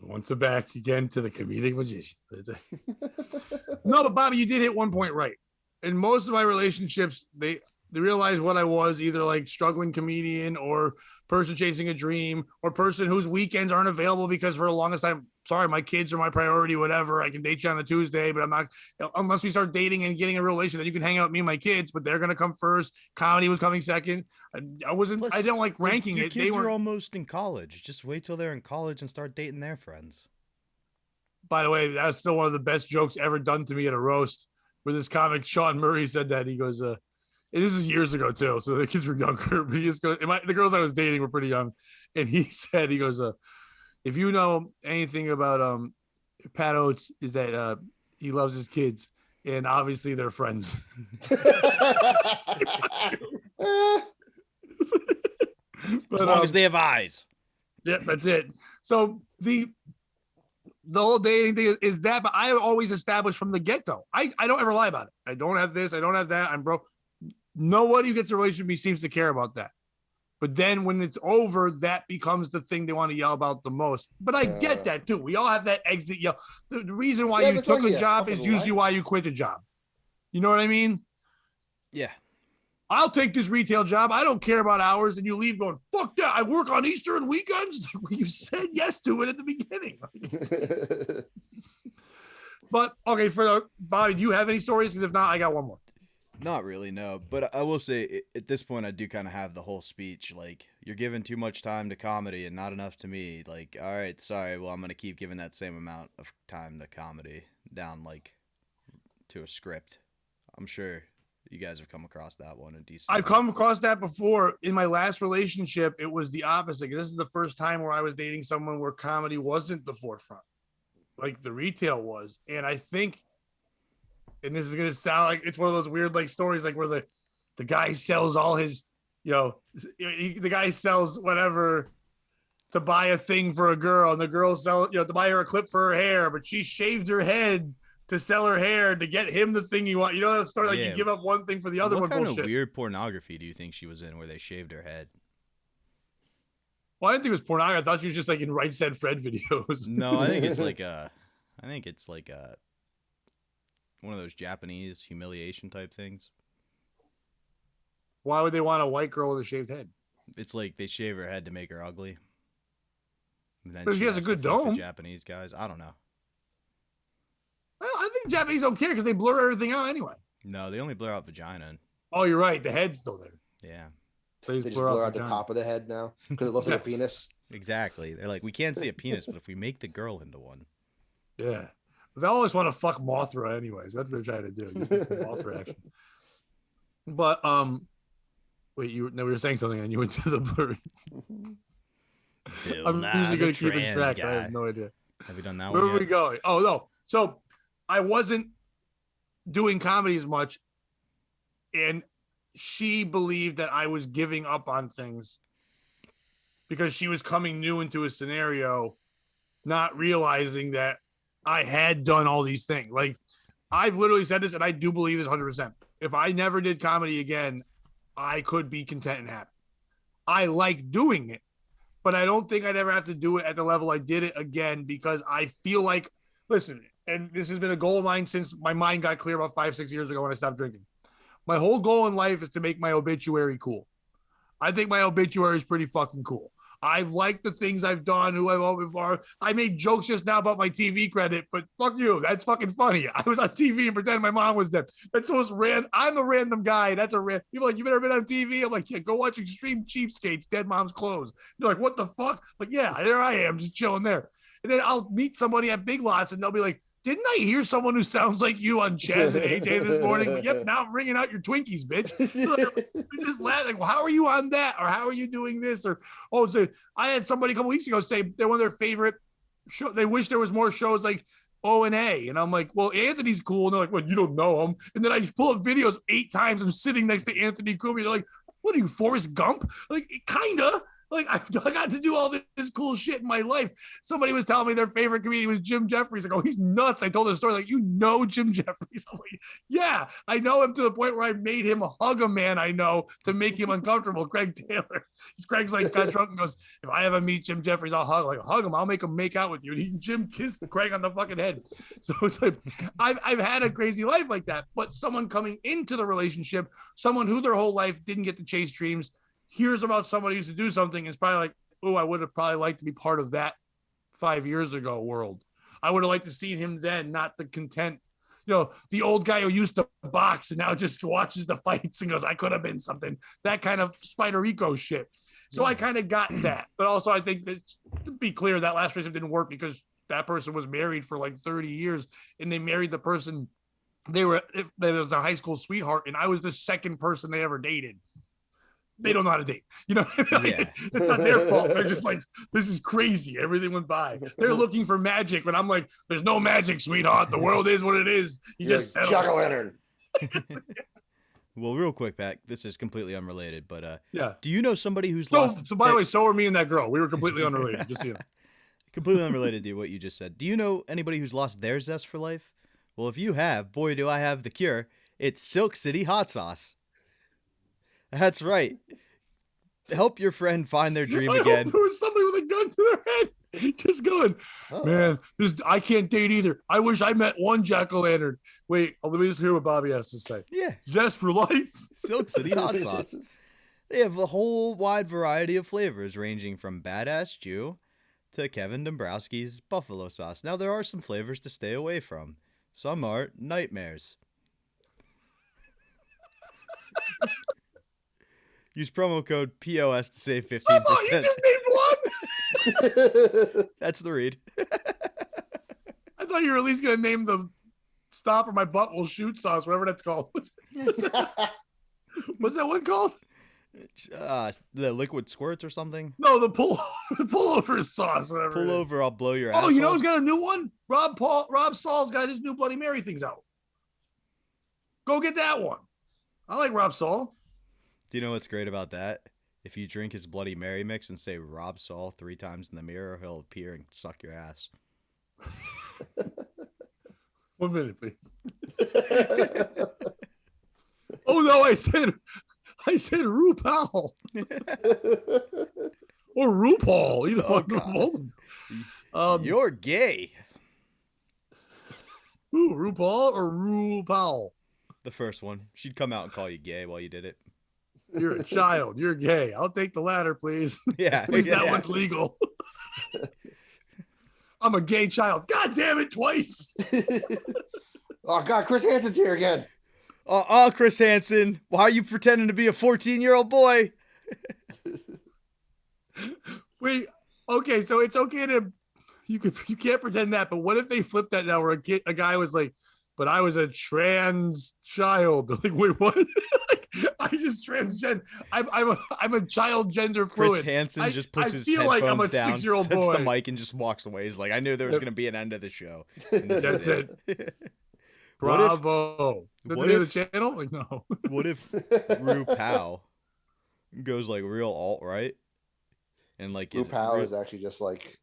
Once back again to the comedic magician. No, but Bobby, you did hit one point right. In most of my relationships, they realized what I was, either like struggling comedian or person chasing a dream or person whose weekends aren't available because for the longest time, sorry, my kids are my priority, whatever. I can date you on a Tuesday, but I'm not, unless we start dating and getting a real relationship, then you can hang out with me and my kids, but they're going to come first. Comedy was coming second. I didn't like ranking your it. Kids are almost in college. Just wait till they're in college and start dating their friends. By the way, that's still one of the best jokes ever done to me at a roast where this comic, Sean Murray, said that. He goes, this is years ago too, so the kids were younger. But he just goes, the girls I was dating were pretty young, and he goes, if you know anything about Pat Oates, is that he loves his kids, and obviously they're friends. As long as they have eyes. Yeah, that's it. So the whole dating thing is that, but I have always established from the get-go. I don't ever lie about it. I don't have this, I don't have that, I'm broke. Nobody who gets a relationship with me seems to care about that. But then when it's over, that becomes the thing they want to yell about the most. But I get that too. We all have that exit yell. The reason why you took a job is usually why you quit a job. You know what I mean? Yeah. I'll take this retail job. I don't care about hours. And you leave going, fuck that. I work on Easter and weekends. You said yes to it at the beginning. But okay, Bobby, do you have any stories? Because if not, I got one more. Not really, no. But I will say, at this point, I do kind of have the whole speech. Like, you're giving too much time to comedy and not enough to me. Like, all right, sorry. Well, I'm going to keep giving that same amount of time to comedy down, like, to a script. I'm sure you guys have come across that one. I've come across that before. In my last relationship, it was the opposite. This is the first time where I was dating someone where comedy wasn't the forefront, like the retail was. And I think, and this is going to sound like it's one of those weird like stories, like where the guy sells all his, the guy sells whatever to buy a thing for a girl, and the girl sells, to buy her a clip for her hair, but she shaved her head to sell her hair to get him the thing he wants. You know that story, like you give up one thing for the other one. What kind bullshit. Of weird pornography do you think she was in where they shaved her head? Well, I didn't think it was pornography. I thought she was just like in Right Said Fred videos. No, I think it's like one of those Japanese humiliation type things. Why would they want a white girl with a shaved head? It's like they shave her head to make her ugly. And then but she has a good dome. Japanese guys, I don't know. Well, I think Japanese don't care because they blur everything out anyway. No, they only blur out vagina. Oh, you're right. The head's still there. Yeah. So they just blur out the top of the head now because it looks like a penis. Exactly. They're like, we can't see a penis, but if we make the girl into one. Yeah. They always want to fuck Mothra anyways. That's what they're trying to do. Just get some Mothra action. But wait, we were saying something and you went to the blurry. I'm usually going to keep in track. Guy. I have no idea. Have you done that Where one? Where were we going? Oh no. So I wasn't doing comedy as much, and she believed that I was giving up on things because she was coming new into a scenario, not realizing that I had done all these things. Like, I've literally said this, and I do believe this 100%. If I never did comedy again, I could be content and happy. I like doing it, but I don't think I'd ever have to do it at the level I did it again, because I feel like, listen, and this has been a goal of mine since my mind got clear about 5-6 years ago when I stopped drinking. My whole goal in life is to make my obituary cool. I think my obituary is pretty fucking cool. I've liked the things I've done, who I've always are. I made jokes just now about my TV credit, but fuck you. That's fucking funny. I was on TV and pretending my mom was dead. That's the most random. I'm a random guy. That's a random. People are like, you've ever been on TV? I'm like, yeah, go watch Extreme Cheapskates, Dead Mom's Clothes. They're like, what the fuck? Like, yeah, there I am, just chilling there. And then I'll meet somebody at Big Lots and they'll be like, didn't I hear someone who sounds like you on Chaz and AJ this morning? But yep, now I'm ringing out your Twinkies, bitch. We just laugh like, well, how are you on that? Or how are you doing this? Or, oh, so I had somebody a couple weeks ago say they're one of their favorite shows. They wish there was more shows like O&A. And I'm like, well, Anthony's cool. And they're like, well, you don't know him. And then I pull up videos 8 times. I'm sitting next to Anthony Cumia. They're like, what are you, Forrest Gump? Like, kinda. Like, I got to do all this cool shit in my life. Somebody was telling me their favorite comedian was Jim Jeffries. I go, he's nuts. I told the story, like, you know Jim Jeffries? I'm like, yeah, I know him to the point where I made him hug a man I know to make him uncomfortable, Craig Taylor. Craig's like, got drunk and goes, if I ever meet Jim Jeffries, I'll hug him. I'll make him make out with you. And Jim kissed Craig on the fucking head. So it's like, I've had a crazy life like that. But someone coming into the relationship, someone who their whole life didn't get to chase dreams, hears about somebody who used to do something, it's probably like, oh, I would have probably liked to be part of that 5 years ago world. I would have liked to see him then, not the content, the old guy who used to box and now just watches the fights and goes, I could have been something. That kind of Spider-Rico shit. So I kind of got that. But also I think that, to be clear, that last relationship didn't work because that person was married for like 30 years and they married the person they was a high school sweetheart, and I was the second person they ever dated. They don't know how to date. Yeah. It's not their fault. They're just like, this is crazy. Everything went by. They're looking for magic when I'm like, there's no magic, sweetheart. The world is what it is. You just settle. Jack-o'-lantern. Well, real quick, Pat, this is completely unrelated, but yeah. Do you know somebody who's lost? So by the way, so are me and that girl. We were completely unrelated. Just so you know. Completely unrelated to what you just said. Do you know anybody who's lost their zest for life? Well, if you have, boy, do I have the cure. It's Silk City hot sauce. That's right. Help your friend find their dream again. There was somebody with a gun to their head, just going, man, I can't date either. I wish I met one jack-o'-lantern. Wait, let me just hear what Bobby has to say. Yeah. Zest for life. Silk City hot sauce. They have a whole wide variety of flavors, ranging from Badass Jew to Kevin Dombrowski's buffalo sauce. Now, there are some flavors to stay away from. Some are nightmares. Use promo code POS to save 15%. You just named one? That's the read. I thought you were at least going to name the stop or my butt will shoot sauce, whatever that's called. What's that one called? The liquid squirts or something? No, the pullover sauce, whatever. Pullover, I'll blow your ass. Oh, you know who's got a new one? Rob Saul's got his new Bloody Mary things out. Go get that one. I like Rob Saul. Do you know what's great about that? If you drink his Bloody Mary mix and say Rob Saul 3 times in the mirror, he'll appear and suck your ass. 1 minute, please. Oh no, I said RuPaul. Or RuPaul. Either one. You're gay. Ooh, RuPaul or RuPaul? The first one. She'd come out and call you gay while you did it. You're a child. You're gay. I'll take the latter, please. Yeah. At least that one's legal. I'm a gay child. God damn it, twice. Oh, God, Chris Hansen's here again. Chris Hansen. Why are you pretending to be a 14-year-old boy? Wait, okay, so it's okay to... You can't pretend that, but what if they flip that now where a guy was like, but I was a trans child. Like, wait, what? I just transgender. I'm a child gender fluid. Chris Hansen just puts his feel headphones like I'm a down, 6-year-old sets boy. the mic, and just walks away. He's like, I knew there was going to be an end of the show. That's it. Bravo. What if the channel? Like, no. What if RuPaul goes like real alt-right? And like RuPaul is actually just like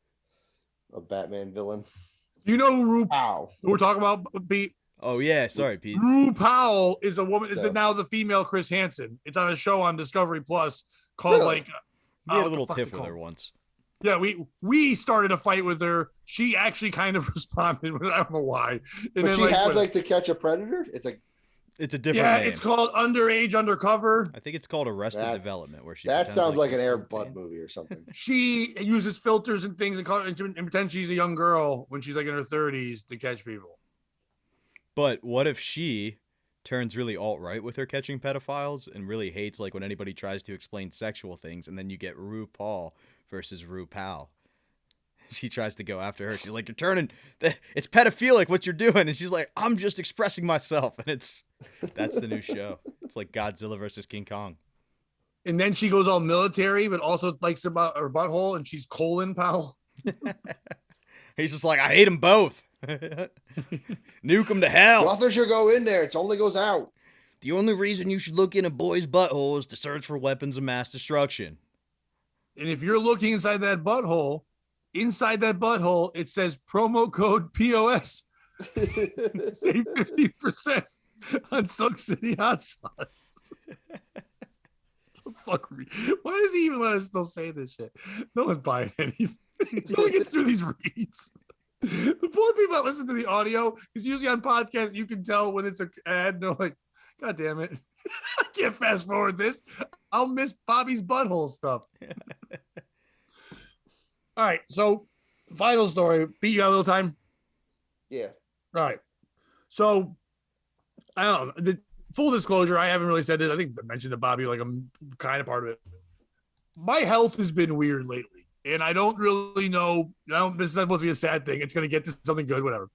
a Batman villain. You know RuPaul? Who we're talking about, Pete? Oh yeah, sorry, Pete. RuPaul is a woman. Is now the female Chris Hansen? It's on a show on Discovery Plus called like. We had a little tiff with her once. Yeah, we started a fight with her. She actually kind of responded, but I don't know why. And but she has like To Catch a Predator. It's like it's a different name. It's called Underage Undercover. I think it's called Arrested Development, where she that sounds like an Air Bud movie or something. She uses filters and things and pretends she's a young girl when she's like in her 30s to catch people. But what if she turns really alt-right with her catching pedophiles and really hates like when anybody tries to explain sexual things, and then you get RuPaul versus RuPal. She tries to go after her. She's like, it's pedophilic what you're doing. And she's like, I'm just expressing myself. And that's the new show. It's like Godzilla versus King Kong. And then she goes all military, but also likes about her butthole, and she's Colin Powell. He's just like, I hate them both. Nuke them to hell. Nothing should go in there. It only goes out. The only reason you should look in a boy's butthole is to search for weapons of mass destruction. And if you're looking inside that butthole, it says promo code POS. Save 50% on Silk City hot sauce. Fuck me. Why does he even let us still say this shit? No one's buying anything. No one gets through these reads. The poor people that listen to the audio, because usually on podcasts you can tell when it's an ad. And they're like, God damn it. I can't fast forward this. I'll miss Bobby's butthole stuff. All right. So, final story. Pete, you got a little time? Yeah. All right. So, I don't know. The full disclosure, I haven't really said this. I think I mentioned to Bobby, like, I'm kind of part of it. My health has been weird lately, and I don't really know. This is supposed to be a sad thing. It's going to get to something good, whatever.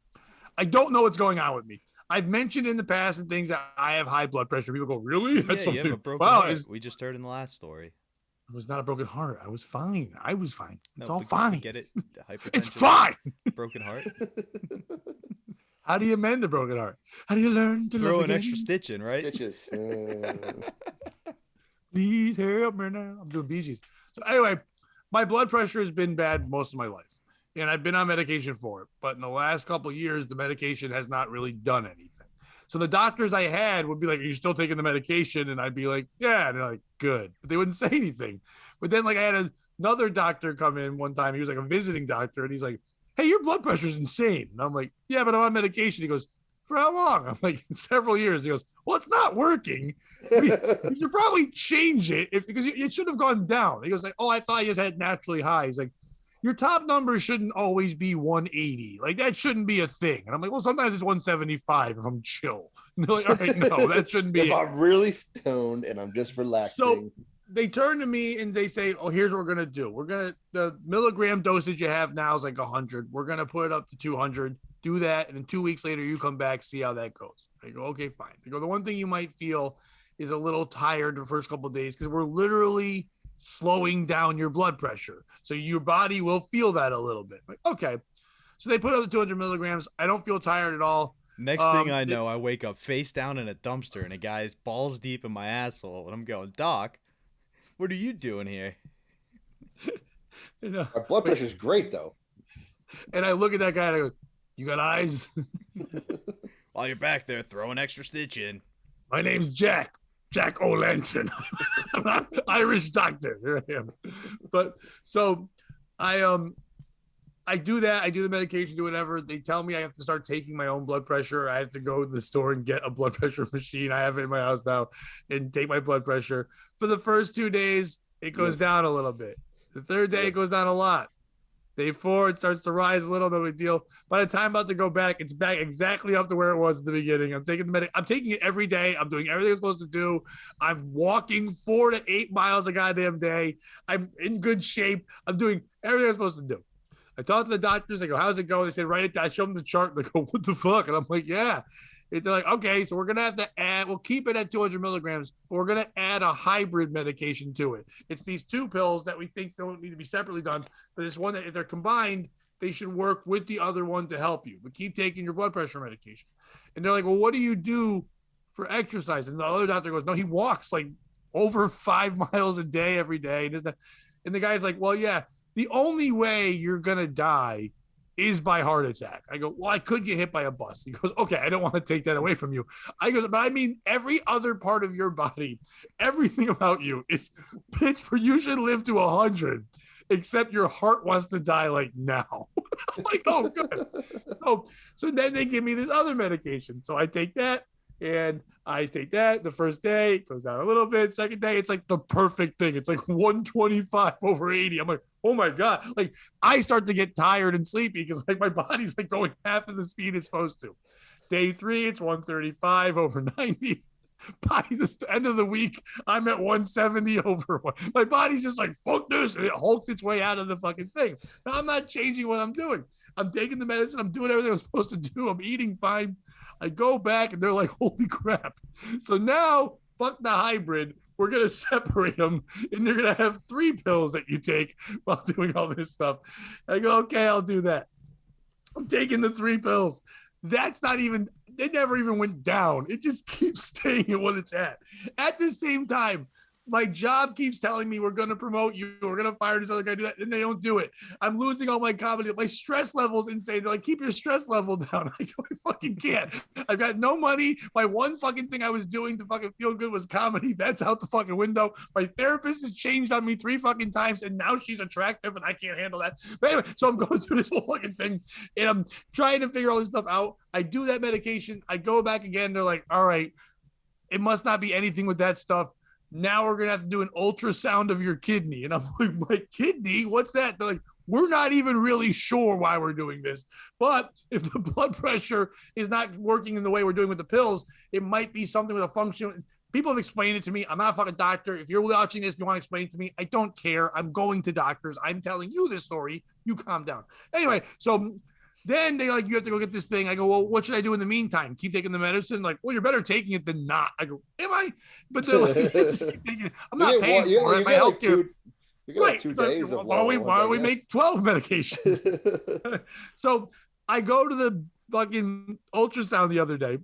I don't know what's going on with me. I've mentioned in the past and things that I have high blood pressure. People go, really? That's you have a broken heart. We just heard in the last story. It was not a broken heart. I was fine. It's all fine. fine. Get it? It's fine. Broken heart. How do you mend a broken heart? How do you learn to throw love an again? extra stitch in, right? Stitches. Please help me now. I'm doing Bee Gees. So anyway, my blood pressure has been bad most of my life, and I've been on medication for it. But in the last couple of years, the medication has not really done anything. So the doctors I had would be like, "Are you still taking the medication?" And I'd be like, "Yeah." And they're like, "Good," but they wouldn't say anything. But then, like, I had another doctor come in one time. He was like a visiting doctor, and he's like, "Hey, your blood pressure is insane." And I'm like, "Yeah, but I'm on medication." He goes, "For how long?" I'm like, "Several years." He goes, "Well, it's not working. You should probably change it because it should have gone down." He goes like, "Oh, I thought you just had naturally high." He's like, "Your top number shouldn't always be 180. Like, that shouldn't be a thing." And I'm like, "Well, sometimes it's 175 if I'm chill." And they're like, "All right, no, that shouldn't be if it. I'm really stoned and I'm just relaxing." So they turn to me and they say, "Oh, here's what we're gonna do. The milligram dosage you have now is like 100. We're gonna put it up to 200. Do that, and then 2 weeks later you come back, see how that goes." I go, "Okay, fine." They go, "The one thing you might feel is a little tired the first couple of days because we're literally slowing down your blood pressure, so your body will feel that a little bit." I'm like, okay. So they put up the 200 milligrams. I don't feel tired at all. Next thing I know, I wake up face down in a dumpster and a guy's balls deep in my asshole, and I'm going, "Doc, what are you doing here?" My blood pressure is great though. And I look at that guy and I go, "You got eyes?" While you're back there, throw an extra stitch in. "My name's Jack O'Lantern." I'm not Irish doctor. Here I am. But so I do that. I do the medication, do whatever. They tell me I have to start taking my own blood pressure. I have to go to the store and get a blood pressure machine. I have it in my house now and take my blood pressure. For the first 2 days, it goes down a little bit. The third day, it goes down a lot. Day 4, it starts to rise a little, no big deal. By the time I'm about to go back, it's back exactly up to where it was at the beginning. I'm taking I'm taking it every day. I'm doing everything I'm supposed to do. I'm walking 4 to 8 miles a goddamn day. I'm in good shape. I'm doing everything I'm supposed to do. I talked to the doctors. They go, "How's it going?" They said, "Write it down." I show them the chart. They go, "What the fuck?" And I'm like, "Yeah." And they're like, "Okay, so we're going to have to add, we'll keep it at 200 milligrams, but we're going to add a hybrid medication to it. It's these 2 pills that we think don't need to be separately done, but it's one that if they're combined, they should work with the other one to help you. But keep taking your blood pressure medication." And they're like, "Well, what do you do for exercise?" And the other doctor goes, "No, he walks like over 5 miles a day every day." And the guy's like, "Well, yeah, the only way you're going to die is by heart attack." I go, "Well, I could get hit by a bus." He goes, "Okay, I don't want to take that away from you." I go, "But I mean, every other part of your body, everything about you is pitched for you should live to 100. except your heart wants to die like now. I'm like, oh, good. So then they give me this other medication. So I take that. And I take that the first day, it goes down a little bit. Second day, it's like the perfect thing. It's like 125 over 80. I'm like, oh my God. Like I start to get tired and sleepy because like my body's like going half of the speed it's supposed to. Day 3, it's 135 over 90. By the end of the week, I'm at 170 over 1. My body's just like, fuck this. And it hulks its way out of the fucking thing. Now I'm not changing what I'm doing. I'm taking the medicine. I'm doing everything I'm supposed to do. I'm eating fine. I go back and they're like, holy crap. So now, fuck the hybrid. We're going to separate them and you're going to have 3 pills that you take while doing all this stuff. I go, okay, I'll do that. I'm taking the 3 pills. That's not even, it never even went down. It just keeps staying at what it's at. At the same time, my job keeps telling me we're going to promote you. We're going to fire this other guy, do that. And they don't do it. I'm losing all my comedy. My stress level's insane. They're like, keep your stress level down. I go, I fucking can't. I've got no money. My one fucking thing I was doing to fucking feel good was comedy. That's out the fucking window. My therapist has changed on me 3 fucking times. And now she's attractive and I can't handle that. But anyway, so I'm going through this whole fucking thing and I'm trying to figure all this stuff out. I do that medication. I go back again. They're like, all right, it must not be anything with that stuff. Now we're going to have to do an ultrasound of your kidney. And I'm like, my kidney? What's that? They're like, we're not even really sure why we're doing this. But if the blood pressure is not working in the way we're doing with the pills, it might be something with a function. People have explained it to me. I'm not a fucking doctor. If you're watching this, you want to explain it to me, I don't care. I'm going to doctors. I'm telling you this story. You calm down. Anyway, so then they're like, you have to go get this thing. I go, well, what should I do in the meantime? Keep taking the medicine? Like, well, you're better taking it than not. I go, am I? But they're like, just keep taking it. I'm not paying for it. My healthcare. You got like 2 days of why don't we make 12 medications? So I go to the fucking ultrasound the other day.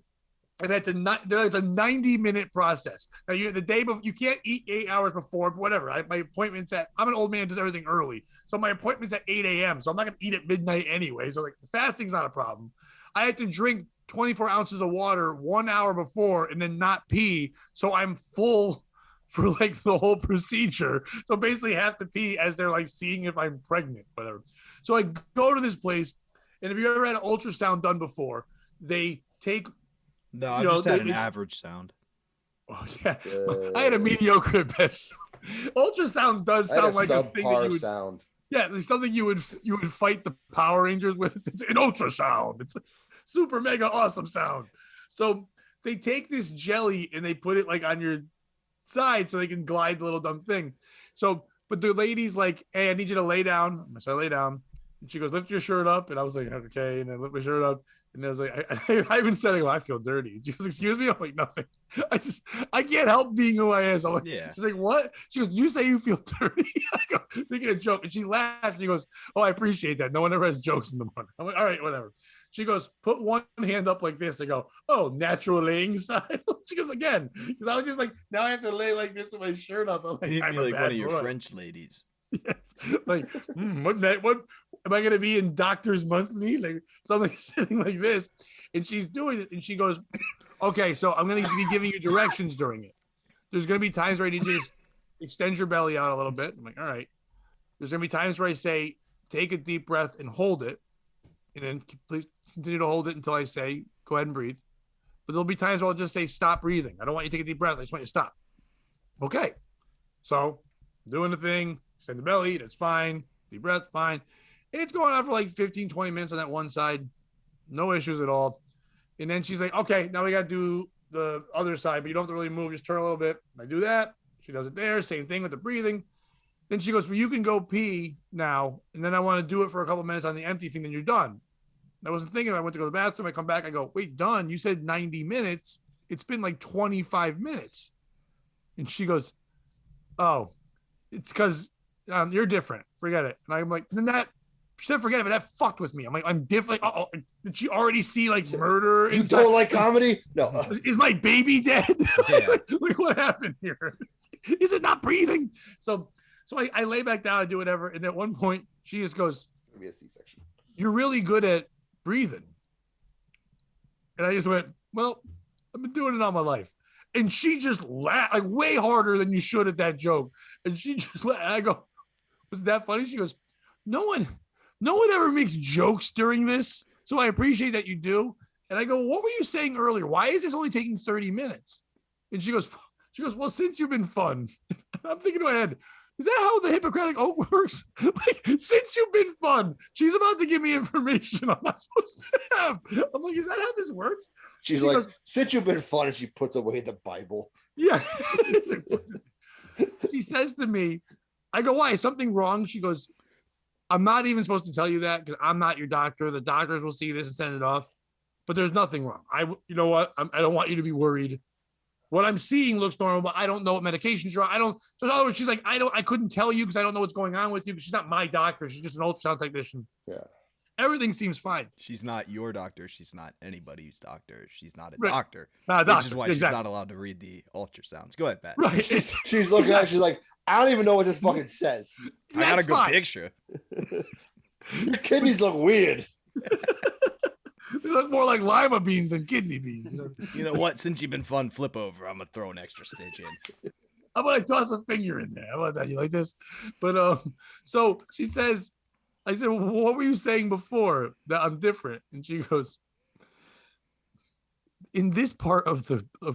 And it's a 90-minute process. Now, the day before, you can't eat 8 hours before, but whatever. My appointment's I'm an old man who does everything early. So my appointment's at 8 a.m. So I'm not going to eat at midnight anyway. So like fasting's not a problem. I have to drink 24 ounces of water 1 hour before and then not pee. So I'm full for like the whole procedure. So basically have to pee as they're like seeing if I'm pregnant, whatever. So I go to this place. And if you ever had an ultrasound done before, they take... No, I just had an average sound. Oh yeah, I had a mediocre at best. Ultrasound does sound like a thing that you would sound. Yeah, it's something you would fight the Power Rangers with. It's an ultrasound. It's a super mega awesome sound. So they take this jelly and they put it like on your side so they can glide the little dumb thing. So, but the lady's like, "Hey, I need you to lay down." So I lay down, and she goes, "Lift your shirt up," and I was like, "Okay," and I lift my shirt up. And I was like, I even said, I feel dirty. She goes, excuse me? I'm like, nothing. I can't help being who I am. So I'm like, yeah. She's like, what? She goes, did you say you feel dirty? I go, thinking a joke. And she laughed. And she goes, oh, I appreciate that. No one ever has jokes in the morning. I'm like, all right, whatever. She goes, put one hand up like this. I go, oh, natural laying side. She goes, again. Because I was just like, now I have to lay like this with my shirt up. I'm like, you'd be like one of your French ladies. Yes. Like, what am I going to be in Doctor's Monthly? Like somebody sitting like this, and she's doing it, and she goes, okay, so I'm going to be giving you directions during it. There's going to be times where I need you to extend your belly out a little bit. I'm like, all right. There's going to be times where I say, take a deep breath and hold it, and then please continue to hold it until I say, go ahead and breathe. But there'll be times where I'll just say, stop breathing. I don't want you to take a deep breath. I just want you to stop. Okay. So doing the thing, extend the belly, that's fine. Deep breath, fine. And it's going on for like 15, 20 minutes on that one side. No issues at all. And then she's like, okay, now we got to do the other side, but you don't have to really move. Just turn a little bit. I do that. She does it there. Same thing with the breathing. Then she goes, well, you can go pee now. And then I want to do it for a couple of minutes on the empty thing. Then you're done. I wasn't thinking. I went to go to the bathroom. I come back. I go, wait, done? You said 90 minutes. It's been like 25 minutes. And she goes, oh, it's because you're different. Forget it. And I'm like, then that, she said, forget it, but that fucked with me. I'm like, I'm different. Like, did she already see like murder? You don't like comedy? No. Is my baby dead? Yeah. Like, what happened here? Is it not breathing? So I lay back down and do whatever. And at one point, she just goes, maybe a C-section. You're really good at breathing. And I just went, well, I've been doing it all my life. And she just laughed like way harder than you should at that joke. And she just laughed. I go, Was that funny? She goes, no one ever makes jokes during this. So I appreciate that you do. And I go, what were you saying earlier? Why is this only taking 30 minutes? And she goes, well, since you've been fun. I'm thinking in my head, is that how the Hippocratic Oath works? Like, since you've been fun, she's about to give me information I'm not supposed to have. I'm like, is that how this works? She's like, since you've been fun, and she puts away the Bible. Yeah. She says to me, I go, why? Is something wrong? She goes, I'm not even supposed to tell you that because I'm not your doctor. The doctors will see this and send it off. But there's nothing wrong. You know what? I don't want you to be worried. What I'm seeing looks normal, but I don't know what medications you're on. So in other words, she's like, I couldn't tell you because I don't know what's going on with you. But she's not my doctor. She's just an ultrasound technician. Yeah. Everything seems fine. She's not your doctor. She's not anybody's doctor. She's not a right. doctor. Not a which is why she's not allowed to read the ultrasounds. Go ahead, Pat. Right. She's looking at it. She's like, I don't even know what this fucking says. I got a good picture. Your kidneys look weird. They look more like lima beans than kidney beans. You know what? Since you've been fun, flip over. I'm going to throw an extra stitch in. How about I toss a finger in there? How about that? You like this? But so she says, I said, well, what were you saying before that I'm different? And she goes, in this part of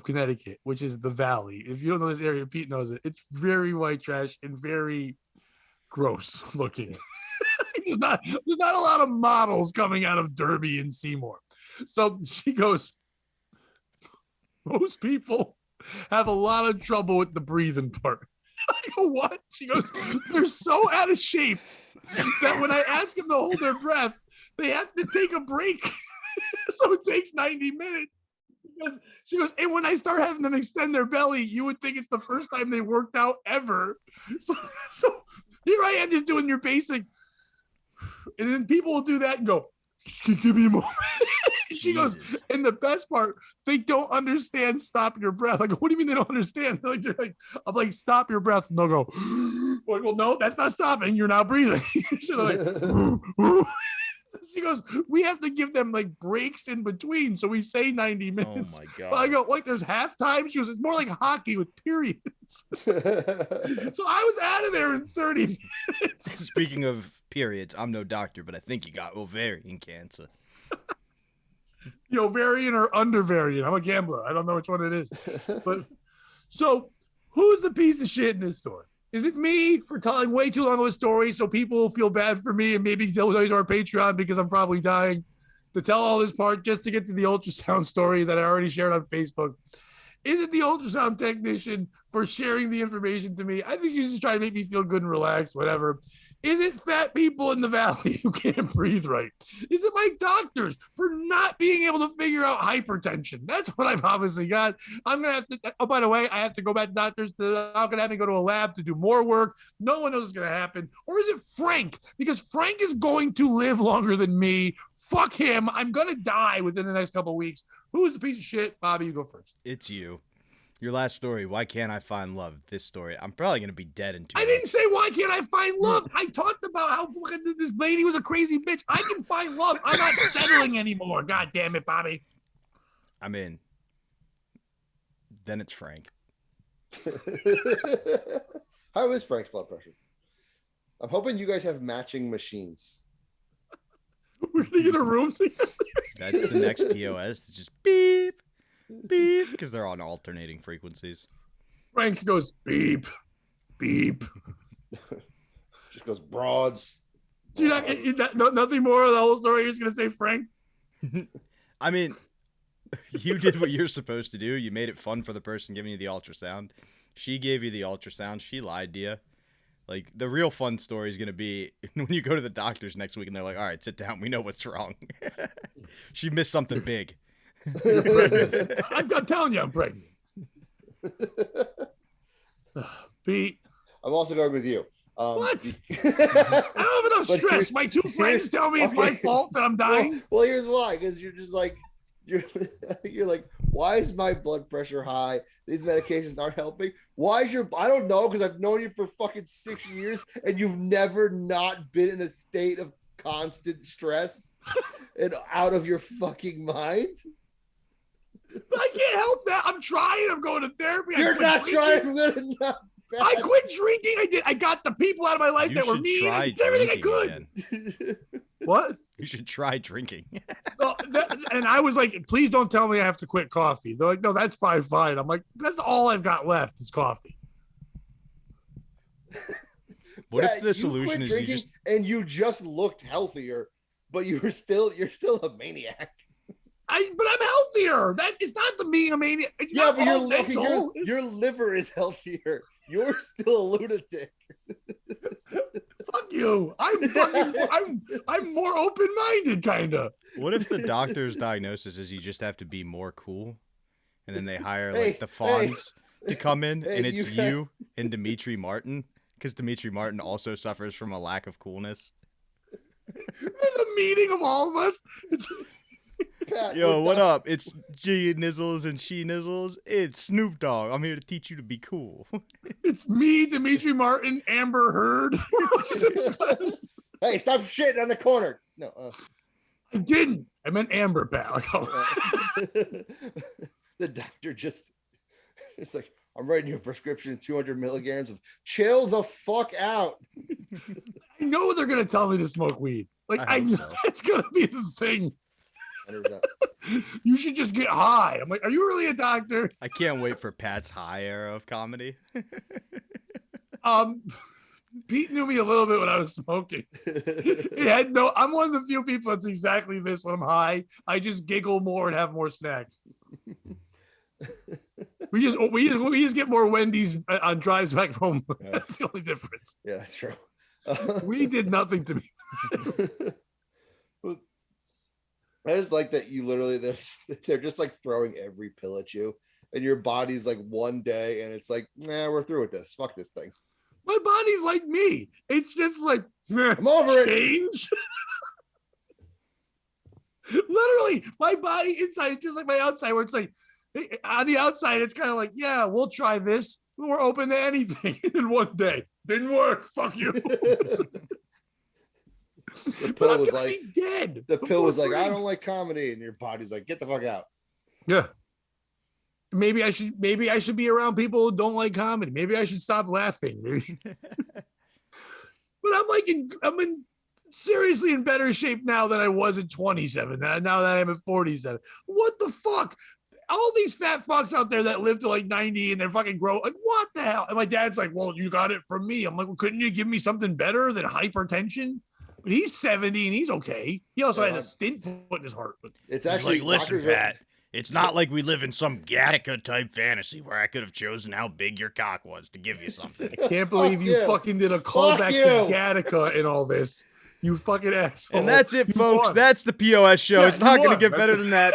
Connecticut, which is the Valley, if you don't know this area, Pete knows it. It's very white trash and very gross looking. There's not a lot of models coming out of Derby and Seymour. So she goes, most people have a lot of trouble with the breathing part. I go, what? She goes, they're so out of shape that when I ask them to hold their breath, they have to take a break. So it takes 90 minutes. Because she goes, and when I start having them extend their belly, you would think it's the first time they worked out ever. So here I am just doing your basic. And then people will do that and go, give me a moment. She goes, and the best part, they don't understand stop your breath. I go, what do you mean they don't understand? They're like, I'm like, stop your breath. And they'll go, well, no, that's not stopping. You're now breathing. So they're like, she goes, we have to give them like breaks in between. So we say 90 minutes. Oh my God. But I go, like, there's halftime. She goes, it's more like hockey with periods. So I was out of there in 30 minutes. Speaking of periods, I'm no doctor, but I think you got ovarian cancer. Ovarian or undervariant. I'm a gambler. I don't know which one it is. But so who's the piece of shit in this story? Is it me for telling way too long of a story so people will feel bad for me and maybe donate to our Patreon because I'm probably dying to tell all this part just to get to the ultrasound story that I already shared on Facebook? Is it the ultrasound technician for sharing the information to me? I think she's just trying to make me feel good and relaxed, whatever. Is it fat people in the Valley who can't breathe right? Is it my doctors for not being able to figure out hypertension? That's what I've obviously got. I'm going to have to, oh, by the way, I have to go back to doctors. I'm going to have me go to a lab to do more work. No one knows what's going to happen. Or is it Frank? Because Frank is going to live longer than me. Fuck him. I'm going to die within the next couple of weeks. Who's the piece of shit? Bobby, you go first. It's you. Your last story, why can't I find love? This story, I'm probably going to be dead in 2 I didn't say why can't I find love. I talked about how fucking this lady was a crazy bitch. I can find love. I'm not settling anymore. God damn it, Bobby. I'm in. Then it's Frank. How is Frank's blood pressure? I'm hoping you guys have matching machines. We're going to get a room together. That's the next POS. It's just beep. Beep, because they're on alternating frequencies. Frank's goes beep, beep. Just goes broads. Nothing more of the whole story. You're just gonna say Frank. I mean, you did what you're supposed to do. You made it fun for the person giving you the ultrasound. She gave you the ultrasound. She lied to you. Like, the real fun story is gonna be when you go to the doctors next week and they're like, "All right, sit down. We know what's wrong." She missed something big. I'm telling you, I'm pregnant. Pete, I'm also going with you. What? I don't have enough stress. My two friends tell me it's my fault that I'm dying. Well, here's why. Because you're just like, you're like, why is my blood pressure high? These medications aren't helping. Why is your? I don't know, because I've known you for fucking 6 years and you've never not been in a state of constant stress and out of your fucking mind. But I can't help that. I'm trying. I'm going to therapy. You're not trying. I'm gonna not bad. I quit drinking. I did. I got the people out of my life that were mean. I did everything I could. Again. What? You should try drinking. And I was like, please don't tell me I have to quit coffee. They're like, no, that's probably fine. I'm like, that's all I've got left is coffee. What if the solution is you just looked healthier, but you're still a maniac? But I'm healthier. That is not the being a maniac. It's not but your liver is healthier. You're still a lunatic. Fuck you. I'm more open-minded, kind of. What if the doctor's diagnosis is you just have to be more cool, and then they hire like the Fonz to come in, and it's you and Dimitri Martin, because Dimitri Martin also suffers from a lack of coolness. There's a meeting of all of us. Pat, yo, what up? It's G Nizzles and She Nizzles. It's Snoop Dogg. I'm here to teach you to be cool. It's me, Dimitri Martin, Amber Heard. Hey, stop shitting on the corner. No, I didn't. I meant Amber, Pat. The doctor it's like, I'm writing you a prescription, 200 milligrams of chill the fuck out. I know they're gonna tell me to smoke weed. Like I know that's gonna be the thing. 100%. You should just get high. I'm like, are you really a doctor? I can't wait for Pat's high era of comedy. Pete knew me a little bit when I was smoking. I'm one of the few people that's exactly this when I'm high. I just giggle more and have more snacks. We just get more Wendy's on drives back home. Yeah. That's the only difference. Yeah, that's true. We did nothing to me. I just like that you literally they're just like throwing every pill at you, and your body's like one day, and it's like, nah, we're through with this. Fuck this thing. My body's like me. It's just like I'm over change. Literally, my body inside, just like my outside, where it's like on the outside, it's kind of like, yeah, we'll try this. We're open to anything. In one day, didn't work. Fuck you. The pill was like dead. The pill was like, I don't like comedy, and your body's like, get the fuck out. Yeah. Maybe I should be around people who don't like comedy. Maybe I should stop laughing. Maybe. But I'm seriously in better shape now than I was at 27. Now that I'm at 47. What the fuck? All these fat fucks out there that live to like 90 and they're fucking grow. Like, what the hell? And my dad's like, well, you got it from me. I'm like, well, couldn't you give me something better than hypertension? But he's 70 and he's okay. He also had a stint put in his heart. But it's actually like, listen, Pat, it's not like we live in some Gattaca type fantasy where I could have chosen how big your cock was to give you something. I can't believe you fucking did a callback to Gattaca and all this. You fucking asshole. And that's it, folks. That's the POS show. Yeah, it's not going to get better than that.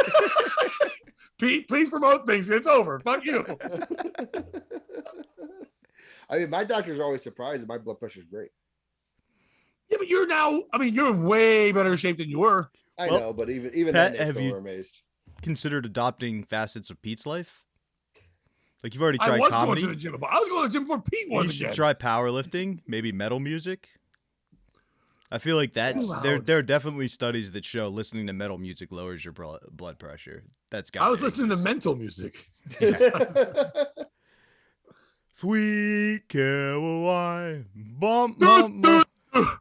Pete, please promote things. It's over. Fuck you. I mean, my doctors are always surprised that my blood pressure is great. Yeah, but you're in way better shape than you were. I know, but even Pat, then, they still were amazed. Considered adopting facets of Pete's life? Like, you've already tried comedy. I was going to the gym before Pete was again. You should try powerlifting, maybe metal music. I feel like there are definitely studies that show listening to metal music lowers your blood pressure. I was listening to mental music. Yeah. Sweet Caroline. Bump, bump, bump.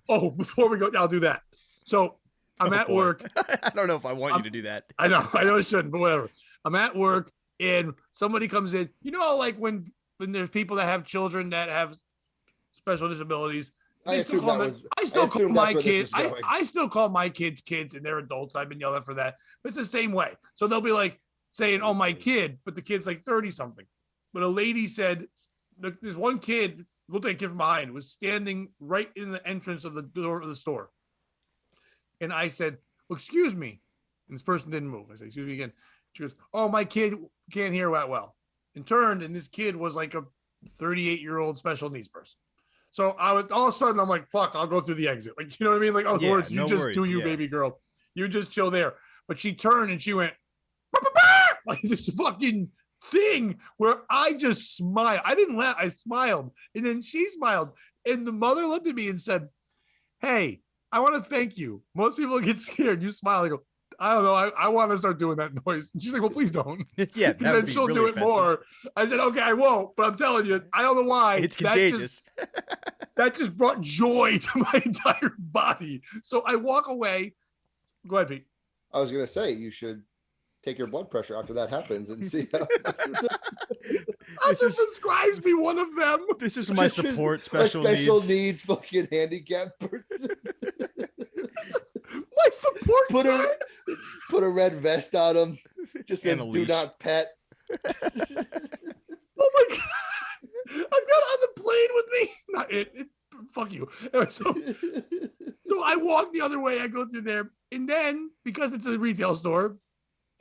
Oh, before we go, I'll do that. So I'm at work. I don't know if I want you to do that. I know I shouldn't, but whatever. I'm at work and somebody comes in. You know, like when there's people that have children that have special disabilities. I still call my kids kids and they're adults. I've been yelled at for that. But it's the same way. So they'll be like saying, oh, my kid, but the kid's like 30 something. But a lady said, there's one kid, we'll take it from behind, was standing right in the entrance of the door of the store. And I said, well, excuse me. And this person didn't move. I said, excuse me again. She goes, oh, my kid can't hear that well. And turned, and this kid was like a 38-year-old special needs person. So I was all of a sudden, I'm like, fuck, I'll go through the exit. Like, you know what I mean? Like, other words, you just do you, baby girl. You just chill there. But she turned and she went, bah, bah, bah! Like this fucking thing where I just smiled. I didn't laugh. I smiled. And then she smiled. And the mother looked at me and said, hey, I want to thank you. Most people get scared. You smile. I go, I don't know. I want to start doing that noise. And she's like, well, please don't. Yeah, that would be she'll really do it offensive. more. I said, okay, I won't. But I'm telling you, I don't know why. It's contagious. That just brought joy to my entire body. So I walk away. Go ahead, Pete. I was going to say, you should take your blood pressure after that happens and see how. Prescribes me one of them. This is my support special needs fucking handicapped person. My support. Put a red vest on him. Just says, "Do not pet." Oh my god! I've got on the plane with me. Not it. Fuck you. Anyway, so I walk the other way. I go through there, and then because it's a retail store,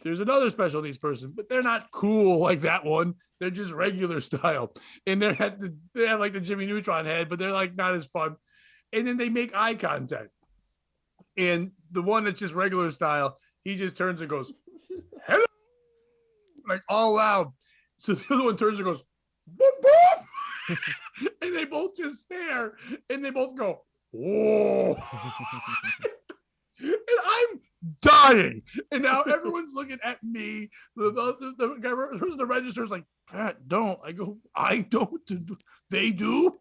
there's another special needs person, but they're not cool like that one. They're just regular style, and they have like the Jimmy Neutron head, but they're like not as fun. And then they make eye contact, and the one that's just regular style, he just turns and goes, "Hello," like all loud. So the other one turns and goes, "Boop, boop." And they both just stare, and they both go, "Whoa." And I'm dying. And now everyone's looking at me. The guy who's the register is like, "Pat, don't." I go, "I don't." They do.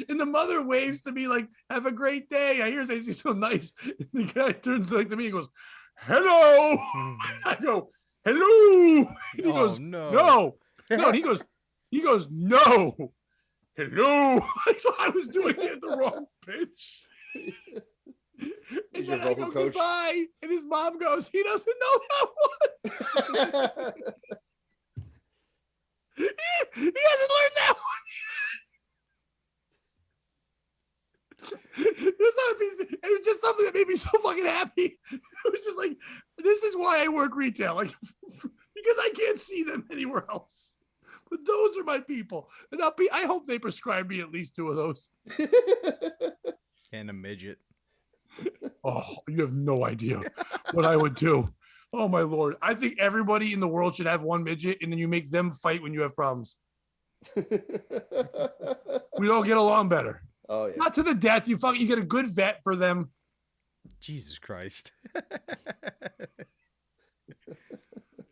And the mother waves to me like, "Have a great day." I hear say she's so nice. And the guy turns like to me and goes, "Hello." I go, "Hello." And he goes, No. He goes, "No. Hello." So I was doing it at the wrong pitch. And then I go, coach? "Goodbye." And his mom goes, "He doesn't know that one." He hasn't learned that one. It was just something that made me so fucking happy. It was just like, this is why I work retail, like, because I can't see them anywhere else. But those are my people, and I hope they prescribe me at least 2 of those. And a midget. Oh, you have no idea what I would do. Oh my Lord. I think everybody in the world should have one midget, and then you make them fight when you have problems. We all get along better. Oh yeah. Not to the death. You get a good vet for them. Jesus Christ.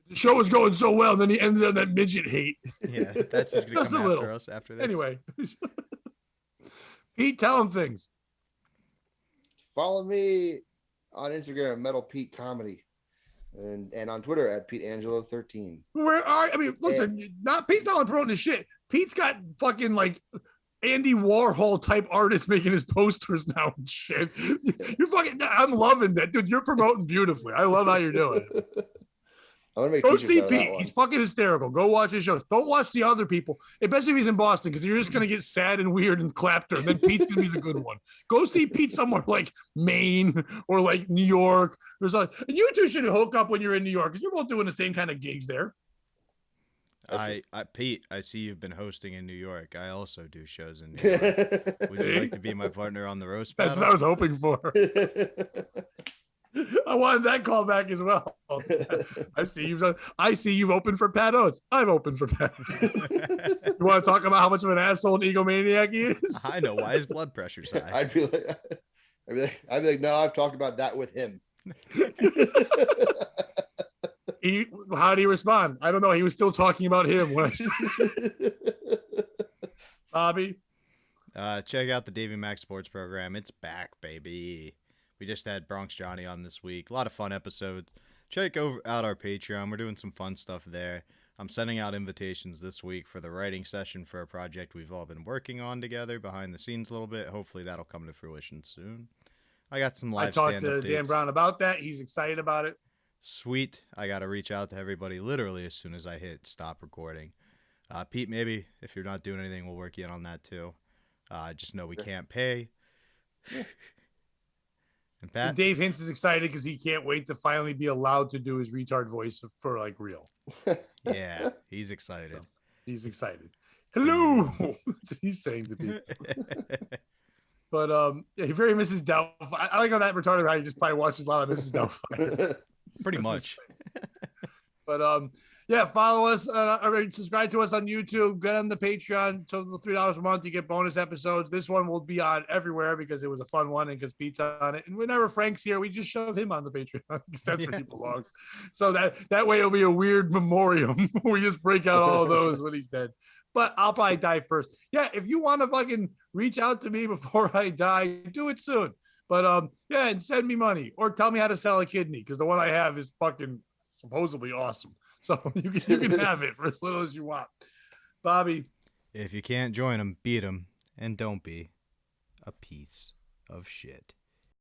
The show was going so well, and then he ended on that midget hate. Yeah, that's just going to come after us after this. Anyway. Pete, tell him things. Follow me on Instagram, Metal Pete Comedy, and on Twitter at Pete Angelo 13. Listen, Pete's not only promoting his shit. Pete's got fucking like Andy Warhol type artists making his posters now and shit. I'm loving that, dude. You're promoting beautifully. I love how you're doing it. Go see Pete. He's fucking hysterical. Go watch his shows. Don't watch the other people, especially if he's in Boston, because you're just gonna get sad and weird and clapter. And then Pete's gonna be the good one. Go see Pete somewhere like Maine or like New York. And you two should hook up when you're in New York, because you're both doing the same kind of gigs there. Pete, I see you've been hosting in New York. I also do shows in New York. Would you like to be my partner on the roast battle? That's what I was hoping for. I wanted that call back as well. I see you've opened for Pat Oates. I'm open for Pat. You want to talk about how much of an asshole and egomaniac he is? I know why his blood pressure's high. I'd be like, no, I've talked about that with him. How do you respond? I don't know. He was still talking about him when I said Bobby. Check out the Davey Mack Sports Program. It's back, baby. We just had Bronx Johnny on this week. A lot of fun episodes. Check out our Patreon. We're doing some fun stuff there. I'm sending out invitations this week for the writing session for a project we've all been working on together behind the scenes a little bit. Hopefully that'll come to fruition soon. I got some live stand-up I talked to Dan Brown about that. He's excited about it. Sweet. I got to reach out to everybody literally as soon as I hit stop recording. Pete, maybe if you're not doing anything, we'll work you in on that too. Just know we can't pay. And Pat? And Dave Hintz is excited because he can't wait to finally be allowed to do his retard voice for like real. Yeah, he's excited. He's excited. Hello. That's what he's saying to people. But yeah, he very Mrs. Doubtfire. I like how that retarded guy just probably watches a lot of Mrs. Doubtfire. Pretty much. But Yeah, follow us. Subscribe to us on YouTube. Get on the Patreon. So $3 a month, you get bonus episodes. This one will be on everywhere because it was a fun one and because Pete's on it. And whenever Frank's here, we just shove him on the Patreon because that's where he belongs. So that way it'll be a weird memoriam. We just break out all of those when he's dead. But I'll probably die first. Yeah, if you want to fucking reach out to me before I die, do it soon. But yeah, and send me money or tell me how to sell a kidney because the one I have is fucking supposedly awesome. So you can have it for as little as you want. Bobby. If you can't join them, beat them, and don't be a piece of shit.